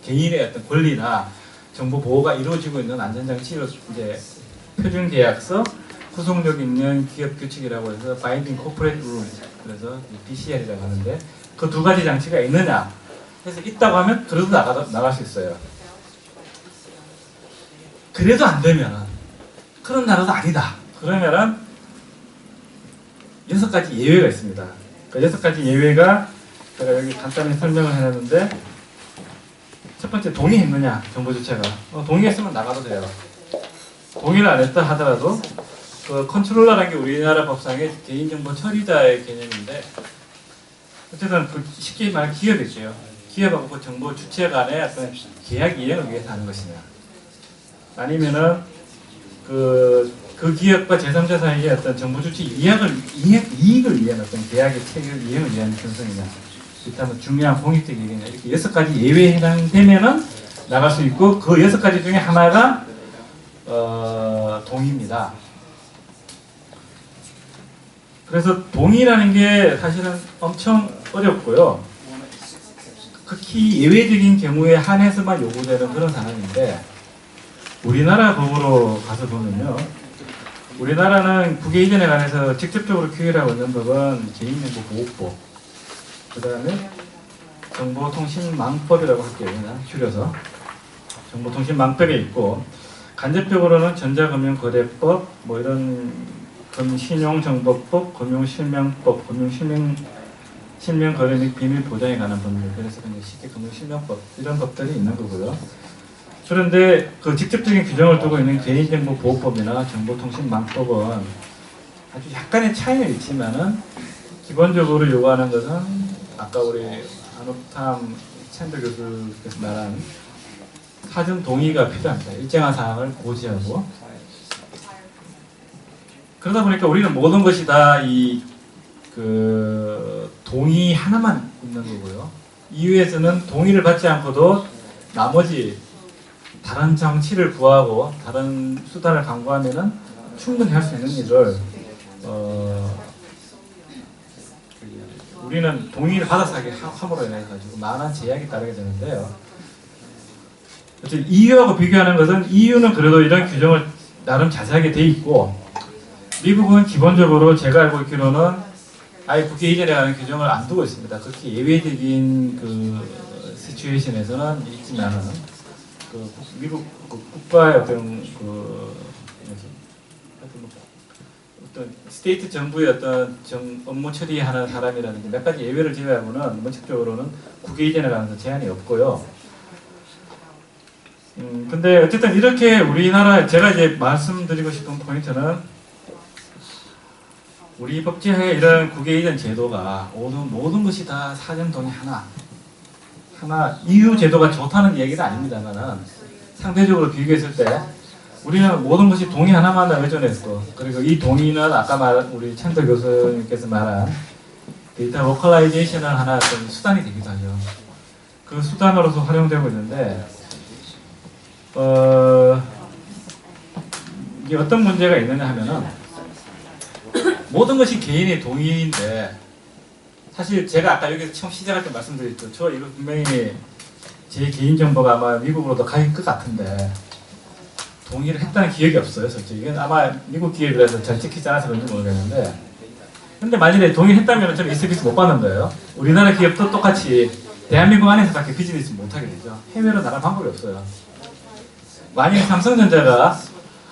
개인의 어떤 권리나 정보 보호가 이루어지고 있는 안전장치로 이제 표준 계약서, 구속력 있는 기업 규칙이라고 해서 Binding Corporate Rule, 그래서 BCR이라고 하는데 그 두 가지 장치가 있느냐? 그래서 있다고 하면 그래도 나갈 수 있어요. 그래도 안 되면 그런 나라도 아니다. 그러면은 6가지 예외가 있습니다. 그 6가지 예외가 제가 여기 간단히 설명을 해놨는데 첫 번째 동의했느냐 정보 주체가 동의했으면 나가도 돼요. 동의를 안 했다 하더라도 그 컨트롤러라는 게 우리나라 법상의 개인정보 처리자의 개념인데 어쨌든 쉽게 말하면 기업이죠. 기업하고 그 정보 주체 간의 어떤 계약 이행을 위해서 하는 것이냐 아니면은 그 기업과 제3자 사이의 어떤 정보 주체 이익을 위한 어떤 계약의 체결 이행을 위한 편성이냐 일단 중요한 공익적 이익이냐 이렇게 6가지 예외에 해당되면은 나갈 수 있고 그 6가지 중에 하나가 동의입니다. 그래서 동의라는 게 사실은 엄청 어렵고요. 극히 예외적인 경우에 한해서만 요구되는 그런 상황인데 우리나라 법으로 가서 보면요. 우리나라는 국외 이전에 관해서 직접적으로 규율하고 있는 법은 개인정보보호법, 그 다음에 정보통신망법이라고 할게요. 그냥 줄여서 정보통신망법에 있고 간접적으로는 전자금융거래법, 뭐 이런 신용정보법, 금융실명법, 금융실명거래 및 비밀 보장에 관한 법률, 그래서 그냥 쉽게 금융실명법 이런 법들이 있는 거고요. 그런데 그 직접적인 규정을 두고 있는 개인정보보호법이나 정보통신망법은 아주 약간의 차이는 있지만은 기본적으로 요구하는 것은 아까 우리 한옥탐 챈더 교수께서 말한 사전 동의가 필요합니다. 일정한 사항을 고지하고 그러다 보니까 우리는 모든 것이 다 동의 하나만 있는 거고요. EU에서는 동의를 받지 않고도 나머지 다른 장치를 구하고 다른 수단을 강구하면은 충분히 할 수 있는 일을 우리는 동의를 받아서 하게 함으로 인해 가지고 많은 제약이 따르게 되는데요. 어쨌든 EU하고 비교하는 것은 EU는 그래도 이런 규정을 나름 자세하게 돼 있고 미국은 기본적으로 제가 알고 있기로는 아예 국회 이전에 가는 규정을 안 두고 있습니다. 그렇게 예외적인 그 시츄에이션에서는 있지만은 그 미국 그 국가의 어떤 어떤 스테이트 정부의 어떤 업무 처리하는 사람이라든지 몇 가지 예외를 제외하고는 원칙적으로는 국회 이전에 가는 제한이 없고요. 근데 어쨌든 이렇게 우리나라 제가 이제 말씀드리고 싶은 포인트는 우리 법제하에 이런 국회 이전 제도가 모든 것이 다 사전 동의 하나 이유 제도가 좋다는 얘기는 아닙니다만은 상대적으로 비교했을 때 우리는 모든 것이 동의 하나만 의존했고 그리고 이 동의는 아까 우리 창도 교수님께서 말한 데이터 로컬라이제이션을 하나 좀 수단이 되기도 하죠. 그 수단으로서 활용되고 있는데 이게 어떤 문제가 있느냐 하면은 모든 것이 개인의 동의인데 사실 제가 아까 여기서 처음 시작할 때 말씀드렸죠. 저 이거 분명히 제 개인정보가 아마 미국으로도 갈 것 같은데 동의를 했다는 기억이 없어요. 솔직히 이건 아마 미국 기업이라서 잘 찍히지 않아서 그런지 모르겠는데 근데 만약에 동의를 했다면 저는 이 서비스 못 받는 거예요. 우리나라 기업도 똑같이 대한민국 안에서밖에 비즈니스 못하게 되죠. 해외로 나갈 방법이 없어요. 만약에 삼성전자가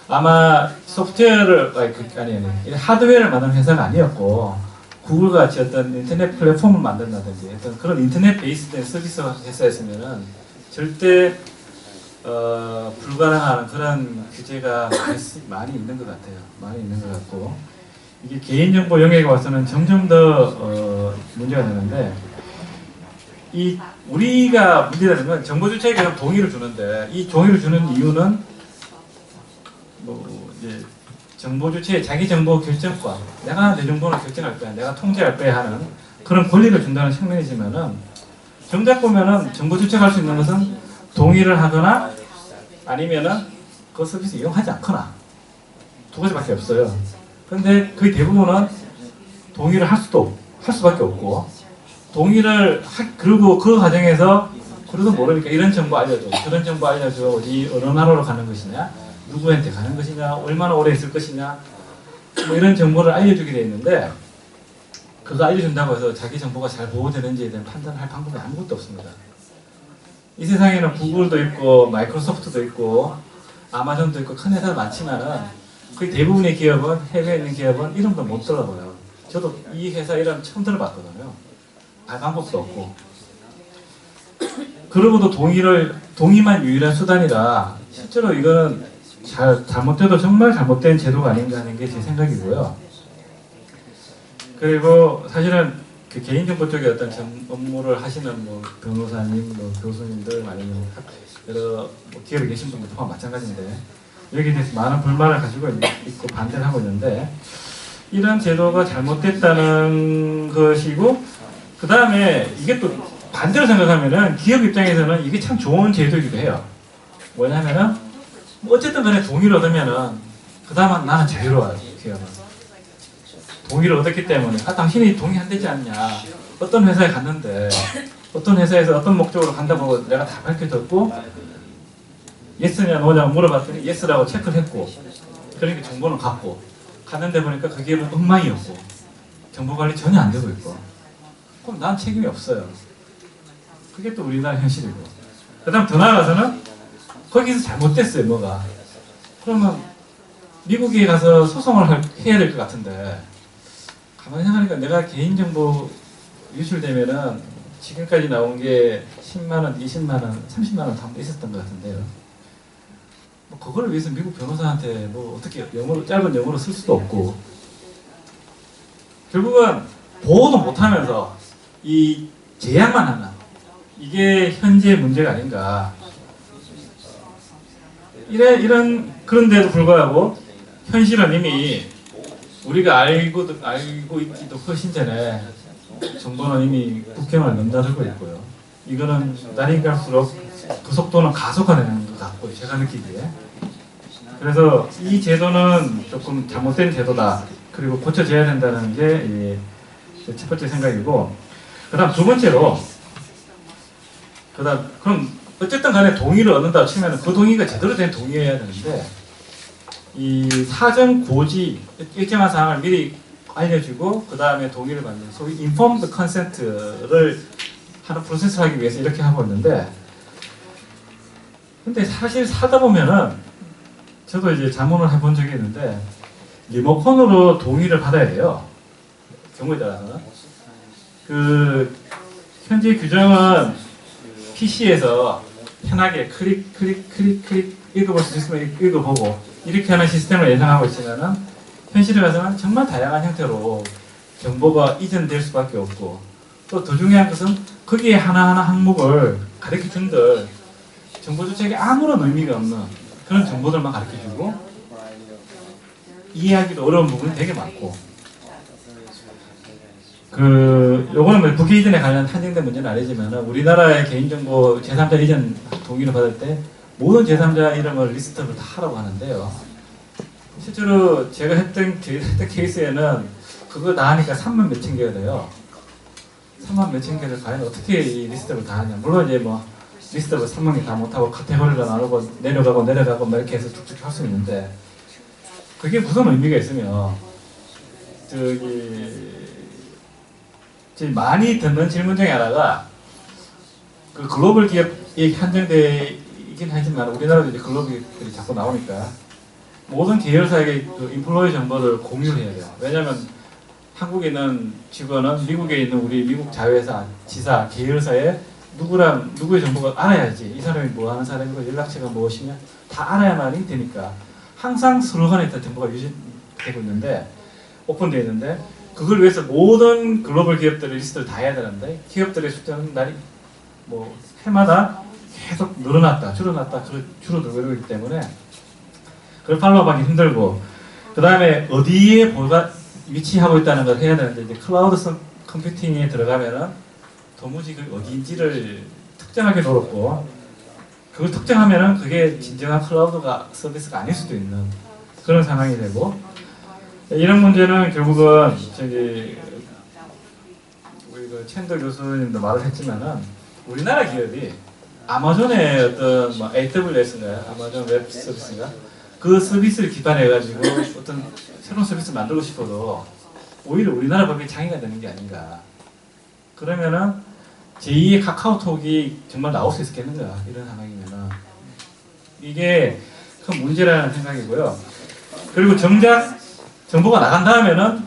아마 소프트웨어를 아니 하드웨어를 만드는 회사가 아니었고 구글 같이 어떤 인터넷 플랫폼을 만든다든지 어떤 그런 인터넷 베이스된 서비스 회사였으면은 절대 불가능한 그런 규제가 많이 있는 것 같아요. 많이 있는 것 같고 이게 개인정보 영역에 와서는 점점 더 문제가 되는데 이 우리가 문제가 되는 건 정보 주체에 그냥 동의를 주는데 이 동의를 주는 이유는 뭐 이제 정보 주체의 자기 정보 결정권, 내가 내 정보를 결정할 거야, 내가 통제할 거야 하는 그런 권리를 준다는 측면이지만은 정작 보면은 정보 주체가 할 수 있는 것은 동의를 하거나 아니면은 그 서비스 이용하지 않거나 두 가지밖에 없어요. 그런데 거의 대부분은 동의를 할 수밖에 없고 동의를 그리고 그 과정에서 그래도 모르니까 이런 정보 알려줘, 저런 정보 알려줘, 어느 나라로 가는 것이냐, 누구한테 가는 것이냐, 얼마나 오래 있을 것이냐, 뭐 이런 정보를 알려주게 돼 있는데 그거 알려준다고 해서 자기 정보가 잘 보호되는지에 대한 판단할 방법이 아무것도 없습니다. 이 세상에는 구글도 있고 마이크로소프트도 있고 아마존도 있고 큰 회사가 많지만은 거의 대부분의 기업은 해외에 있는 기업은 이름도 못 들어봐요. 저도 이 회사 이름 처음 들어봤거든요. 알 방법도 없고. 그러고도 동의만 유일한 수단이라 실제로 이거는 잘못돼도 정말 잘못된 제도가 아닌가 하는 게 제 생각이고요. 그리고 사실은 그 개인정보 쪽에 어떤 업무를 하시는 뭐 변호사님, 뭐 교수님들 아니면 여러 뭐 기업에 계신 분들도 마찬가지인데 여기에 대해서 많은 불만을 가지고 있고 반대를 하고 있는데 이런 제도가 잘못됐다는 것이고 그 다음에 이게 또 반대로 생각하면은 기업 입장에서는 이게 참 좋은 제도이기도 해요. 뭐냐면은 뭐 어쨌든 간에 동의를 얻으면은 그 다음은 나는 자유로워요. 기업은. 동의를 얻었기 때문에 당신이 동의한다지 않냐, 어떤 회사에 갔는데 어떤 회사에서 어떤 목적으로 간다고 내가 다 밝혀줬고 예스냐 노냐 물어봤더니 예스라고 체크를 했고 그러니까 정보는 갖고 갔는데 보니까 그 기업은 엉망이었고 정보관리 전혀 안 되고 있고 그럼 난 책임이 없어요. 그게 또 우리나라 현실이고 그 다음 더 나아가서는 거기서 잘못됐어요 뭐가. 그러면 미국에 가서 소송을 해야 될 것 같은데 가만히 생각하니까 내가 개인정보 유출되면은 지금까지 나온 게 10만원, 20만원, 30만원 다 있었던 것 같은데요. 뭐 그걸 위해서 미국 변호사한테 뭐 어떻게 짧은 영어로 쓸 수도 없고 결국은 보호도 못하면서 이 제약만 하는 이게 현재의 문제가 아닌가. 그런데도 불구하고 현실은 이미 우리가 알고 있기도 훨씬 전에 정보는 이미 국경을 넘나들고 있고요. 이거는 날이 갈수록 그 속도는 가속화되는 것 같고요. 제가 느끼기에. 그래서 이 제도는 조금 잘못된 제도다. 그리고 고쳐져야 된다는 게 첫 번째 생각이고 그 다음 두 번째로 그럼 어쨌든 간에 동의를 얻는다 치면 그 동의가 제대로 된 동의여야 되는데 이 사전 고지 일정한 사항을 미리 알려주고 그 다음에 동의를 받는 소위 informed consent를 하는 프로세스를 하기 위해서 이렇게 하고 있는데, 근데 사실 살다 보면은 저도 이제 자문을 해본 적이 있는데 리모컨으로 동의를 받아야 돼요. 경우에 따라서는. 그 현재 규정은 PC에서 편하게 클릭 읽어볼 수 있으면 읽어보고 이렇게 하는 시스템을 예상하고 있지만은 현실에 가서는 정말 다양한 형태로 정보가 이전될 수밖에 없고, 또 더 중요한 것은 거기에 하나하나 항목을 가르쳐준들 정보 조작에 아무런 의미가 없는 그런 정보들만 가르쳐주고 이해하기도 어려운 부분이 되게 많고, 요거는 뭐 국회 이전에 관련 한정된 문제는 아니지만 우리나라의 개인정보 제3자 이전 동의를 받을 때 모든 제3자 이름을 리스트업을 다 하라고 하는데요. 실제로 제가 했던 케이스에는 그거 다 하니까 3만 몇천 개가 돼요. 3만 몇천 개를 과연 어떻게 이 리스트업을 다 하냐. 물론 이제 뭐 리스트업을 3만 개 다 못하고 카테고리를 나누고 내려가고 막 이렇게 해서 쭉쭉 할 수 있는데, 그게 무슨 의미가 있으면 제일 많이 듣는 질문 중에 하나가 그 글로벌 기업이 한정되긴 하지만 우리나라도 이제 글로벌 기업들이 자꾸 나오니까 모든 계열사에게 그 인플로이 정보를 공유를 해야 돼요. 왜냐하면 한국에 있는 직원은 미국에 있는 우리 미국 자회사, 지사, 계열사에 누구의 정보가 알아야지 이 사람이 뭐 하는 사람이고 연락처가 무엇이냐 다 알아야만이 되니까 항상 서로 간에 있던 정보가 유지되고 있는데, 오픈되어 있는데, 그걸 위해서 모든 글로벌 기업들의 리스트를 다 해야 되는데 기업들의 숫자는 날이 뭐 해마다 계속 늘어났다 줄어들고 있기 때문에 그걸 팔로우하기 힘들고, 그 다음에 어디에 위치하고 있다는 걸 해야 되는데 이제 클라우드 컴퓨팅에 들어가면은 도무지 그 어디인지를 특정하기 어렵고, 그걸 특정하면은 그게 진정한 클라우드가 서비스가 아닐 수도 있는 그런 상황이 되고, 이런 문제는 결국은 우리 그 챈더 교수님도 말을 했지만은 우리나라 기업이 아마존의 어떤 뭐 AWS인가 아마존 웹 서비스인가 그 서비스를 기반해 가지고 어떤 새로운 서비스를 만들고 싶어도 오히려 우리나라 법이 장애가 되는 게 아닌가. 그러면은 제2의 카카오톡이 정말 나올 수 있겠는가, 이런 상황이면은 이게 큰 문제라는 생각이고요. 그리고 정작 정보가 나간 다음에는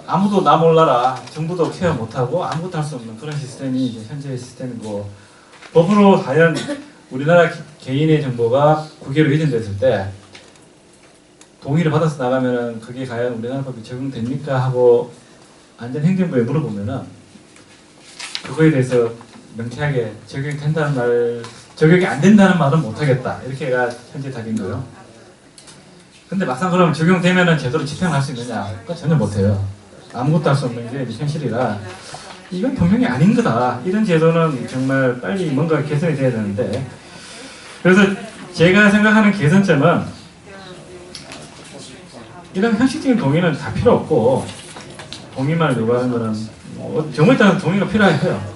아무도 나 몰라라, 정보도 케어 못하고 아무것도 할 수 없는 그런 시스템이 이제 현재의 시스템이고, 법으로 과연 우리나라 개인의 정보가 국외로 이전됐을 때 동의를 받아서 나가면은 그게 과연 우리나라 법이 적용됩니까 하고 안전행정부에 물어보면은 그거에 대해서 명쾌하게 적용이 안 된다는 말은 못하겠다, 이렇게가 현재 답인 거예요. 근데 막상 그러면 적용되면은 제대로 집행할 수 있느냐? 그건 전혀 못해요. 아무것도 할 수 없는 게 현실이라 이건 분명히 아닌 거다. 이런 제도는 정말 빨리 뭔가 개선이 돼야 되는데, 그래서 제가 생각하는 개선점은 이런 형식적인 동의는 다 필요 없고, 동의만 요구하는 거는 경우에 따라서 동의가 필요해요.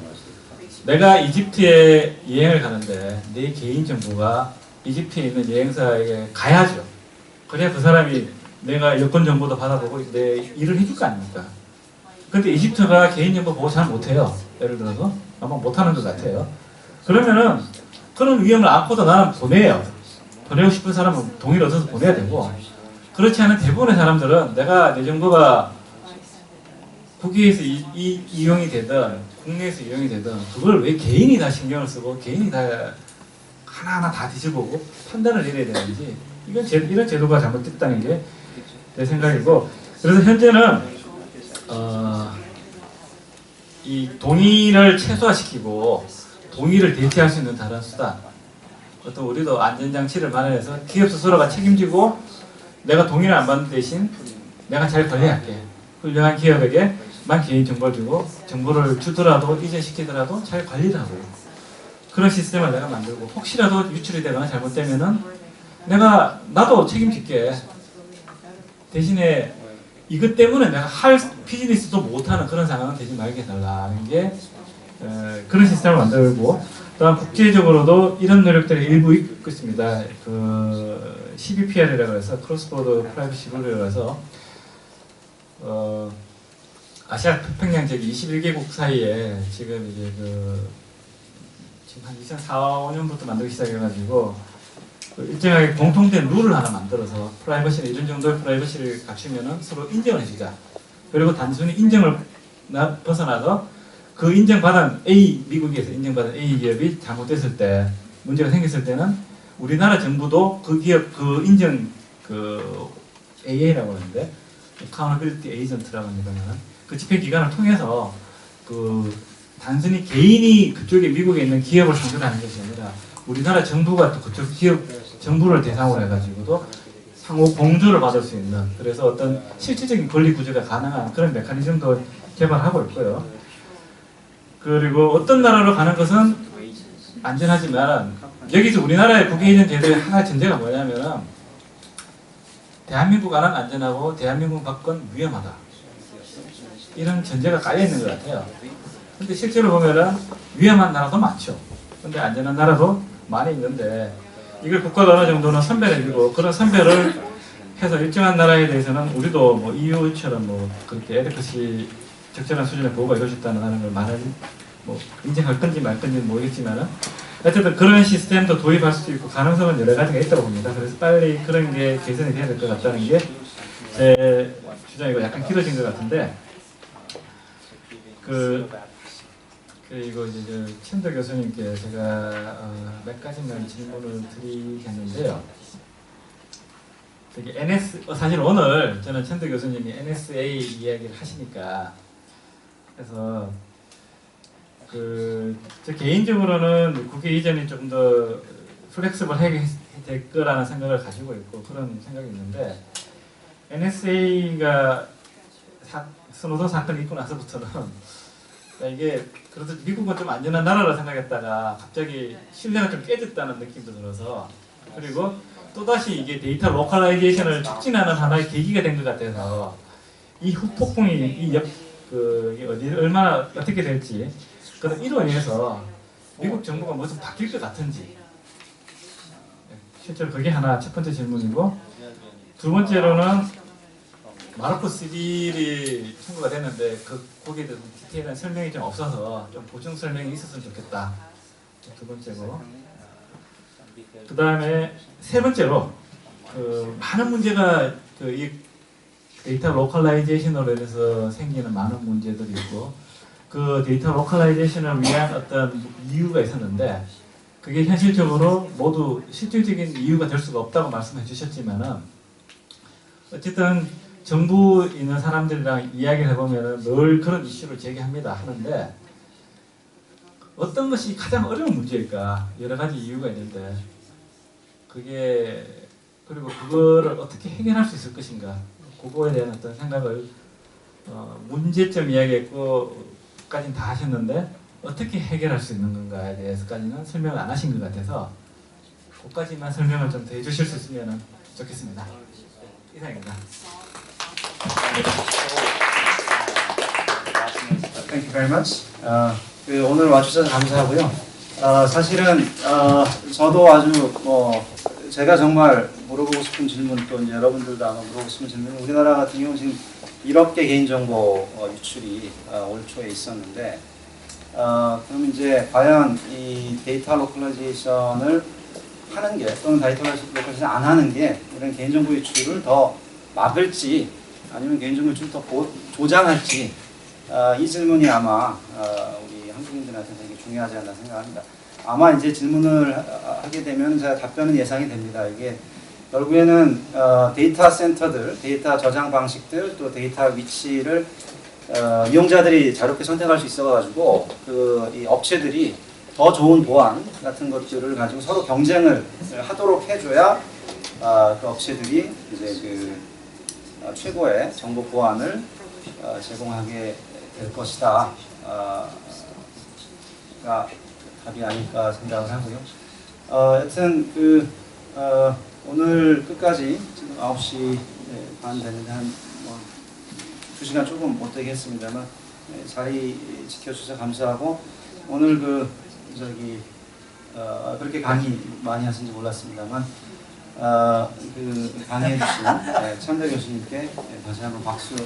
내가 이집트에 여행을 가는데 내 개인 정보가 이집트에 있는 여행사에게 가야죠. 그래야 그 사람이 내가 여권 정보도 받아보고 내 일을 해줄 거 아닙니까? 근데 이집트가 개인정보 보고 잘 못해요. 예를 들어서 아마 못하는 것 같아요. 그러면은 그런 위험을 안고도 나는 보내고 싶은 사람은 동의를 얻어서 보내야 되고, 그렇지 않은 대부분의 사람들은 내가 내 정보가 국외에서 이용이 되든 국내에서 이용이 되든 그걸 왜 개인이 다 신경을 쓰고 개인이 다 하나하나 다 뒤져보고 판단을 내려야 되는지, 이런 제도가 잘못됐다는 게 내 생각이고, 그래서 현재는 이 동의를 최소화시키고 동의를 대체할 수 있는 다른 수단, 어떤 우리도 안전장치를 마련해서 기업 스스로가 책임지고 내가 동의를 안 받는 대신 내가 잘 관리할게, 훌륭한 기업에게만 개인 정보를 주고 정보를 주더라도 이전시키더라도 잘 관리를 하고, 그런 시스템을 내가 만들고 혹시라도 유출이 되거나 잘못되면은 나도 책임질게, 대신에 이것 때문에 내가 할 비즈니스도 못하는 그런 상황은 되지 말게 해달라는 게 그런 시스템을 만들고, 또한 국제적으로도 이런 노력들이 일부 있고 있습니다. 그 CBPR이라고 해서 크로스보더 프라이버시 룰이라고 해서 아시아 태평양 지역 21개국 사이에 지금 이제 지금 한 2004, 5년부터 만들기 시작해가지고 일정하게 공통된 룰을 하나 만들어서 프라이버시를 이런 정도의 프라이버시를 갖추면은 서로 인정을 해주자. 그리고 단순히 인정을 벗어나서 그 인정받은 미국에서 인정받은 A 기업이 잘못됐을 때, 문제가 생겼을 때는 우리나라 정부도 그 기업 그 인정 AA라고 하는데 Accountability Agent라고 합니다만 그 집행 기관을 통해서 단순히 개인이 그쪽에 미국에 있는 기업을 상대하는 것이 아니라 우리나라 정부가 또 그쪽 기업 정부를 대상으로 해가지고도 상호 공조를 받을 수 있는, 그래서 어떤 실질적인 권리 구조가 가능한 그런 메커니즘도 개발하고 있고요. 그리고 어떤 나라로 가는 것은 안전하지만 여기서 우리나라의 국외에이전 제도의 하나의 전제가 뭐냐면은 대한민국 안은 안전하고 대한민국 밖은 위험하다. 이런 전제가 깔려 있는 것 같아요. 근데 실제로 보면은 위험한 나라도 많죠. 근데 안전한 나라도 많이 있는데 이걸 국가가 어느 정도는 선별해주고 그런 선별을 해서 일정한 나라에 대해서는 우리도 뭐 EU처럼 뭐 그렇게 에드컷이 적절한 수준의 보호가 이루어졌다는 걸 뭐 인정할 건지 말 건지는 모르겠지만은 어쨌든 그런 시스템도 도입할 수도 있고 가능성은 여러 가지가 있다고 봅니다. 그래서 빨리 그런 게 개선이 돼야 될 것 같다는 게 제 주장이고 약간 길어진 것 같은데 그리고 이제 챈더 교수님께 제가 몇 가지만 질문을 드리겠는데요. 되게 사실 오늘 저는 챈더 교수님이 NSA 이야기를 하시니까 그래서 저 개인적으로는 국회 이전이 좀 더 플렉스블하게 될 거라는 생각을 가지고 있고 그런 생각이 있는데 NSA가 스노든 사건이 있고 나서부터는 이게 그래도 미국은 좀 안전한 나라라 생각했다가 갑자기 신뢰가 좀 깨졌다는 느낌도 들어서, 그리고 또다시 이게 데이터 로컬라이제이션을 촉진하는 하나의 계기가 된 것 같아서 이 후폭풍이 얼마나 어떻게 될지, 그래서 이로 인해서 미국 정부가 뭐 좀 바뀔 것 같은지, 실제로 그게 하나 첫 번째 질문이고, 두 번째로는 마르코 시딜이 청구가 됐는데 거기에 대해서 디테일한 설명이 좀 없어서 좀 보충 설명이 있었으면 좋겠다. 두 번째고, 그 다음에 세 번째로 많은 문제가 이 데이터 로컬라이제이션으로 인해서 생기는 많은 문제들이 있고 그 데이터 로컬라이제이션을 위한 어떤 이유가 있었는데 그게 현실적으로 모두 실질적인 이유가 될 수가 없다고 말씀해 주셨지만은 어쨌든 정부 있는 사람들이랑 이야기를 해보면은 늘 그런 이슈를 제기합니다 하는데 어떤 것이 가장 어려운 문제일까? 여러 가지 이유가 있는데 그리고 그거를 어떻게 해결할 수 있을 것인가? 그거에 대한 어떤 생각을 문제점 이야기했고까지는 다 하셨는데 어떻게 해결할 수 있는 건가에 대해서까지는 설명을 안 하신 것 같아서 그까지만 설명을 좀 더 해주실 수 있으면 좋겠습니다. 이상입니다. Thank you very much. 오늘 와주셔서 감사하고요. 사실은 저도 아주 제가 정말 물어보고 싶은 질문, 또 이제 여러분들도 아마 물어보고 싶은 질문은 우리나라 같은 경우 지금 1억 개 개인정보 유출이 올 초에 있었는데 그럼 이제 과연 이 데이터 로컬라이제이션을 하는 게 또는 데이터 로컬라이제이션 안 하는 게 이런 개인정보 유출을 더 막을지 아니면 개인정보 유출을 더 조장할지 이 질문이 아마 우리 한국인들한테 되게 중요하지 않나 생각합니다. 아마 이제 질문을 하게 되면 제가 답변은 예상이 됩니다. 이게 결국에는 데이터 센터들, 데이터 저장 방식들, 또 데이터 위치를 이용자들이 자유롭게 선택할 수 있어가지고 이 업체들이 더 좋은 보안 같은 것들을 가지고 서로 경쟁을 하도록 해줘야 그 업체들이 이제 최고의 정보 보안을 제공하게 될 것이다. 가 답이 아닐까 생각을 하고요. 여튼 오늘 끝까지 지금 9시 반 되는데 한 2시간 조금 못 되겠습니다만 자리 지켜주셔서 감사하고 오늘 그렇게 강의 많이 하신지 몰랐습니다만 그 강의해 주신 천대 교수님께 다시 한번 박수.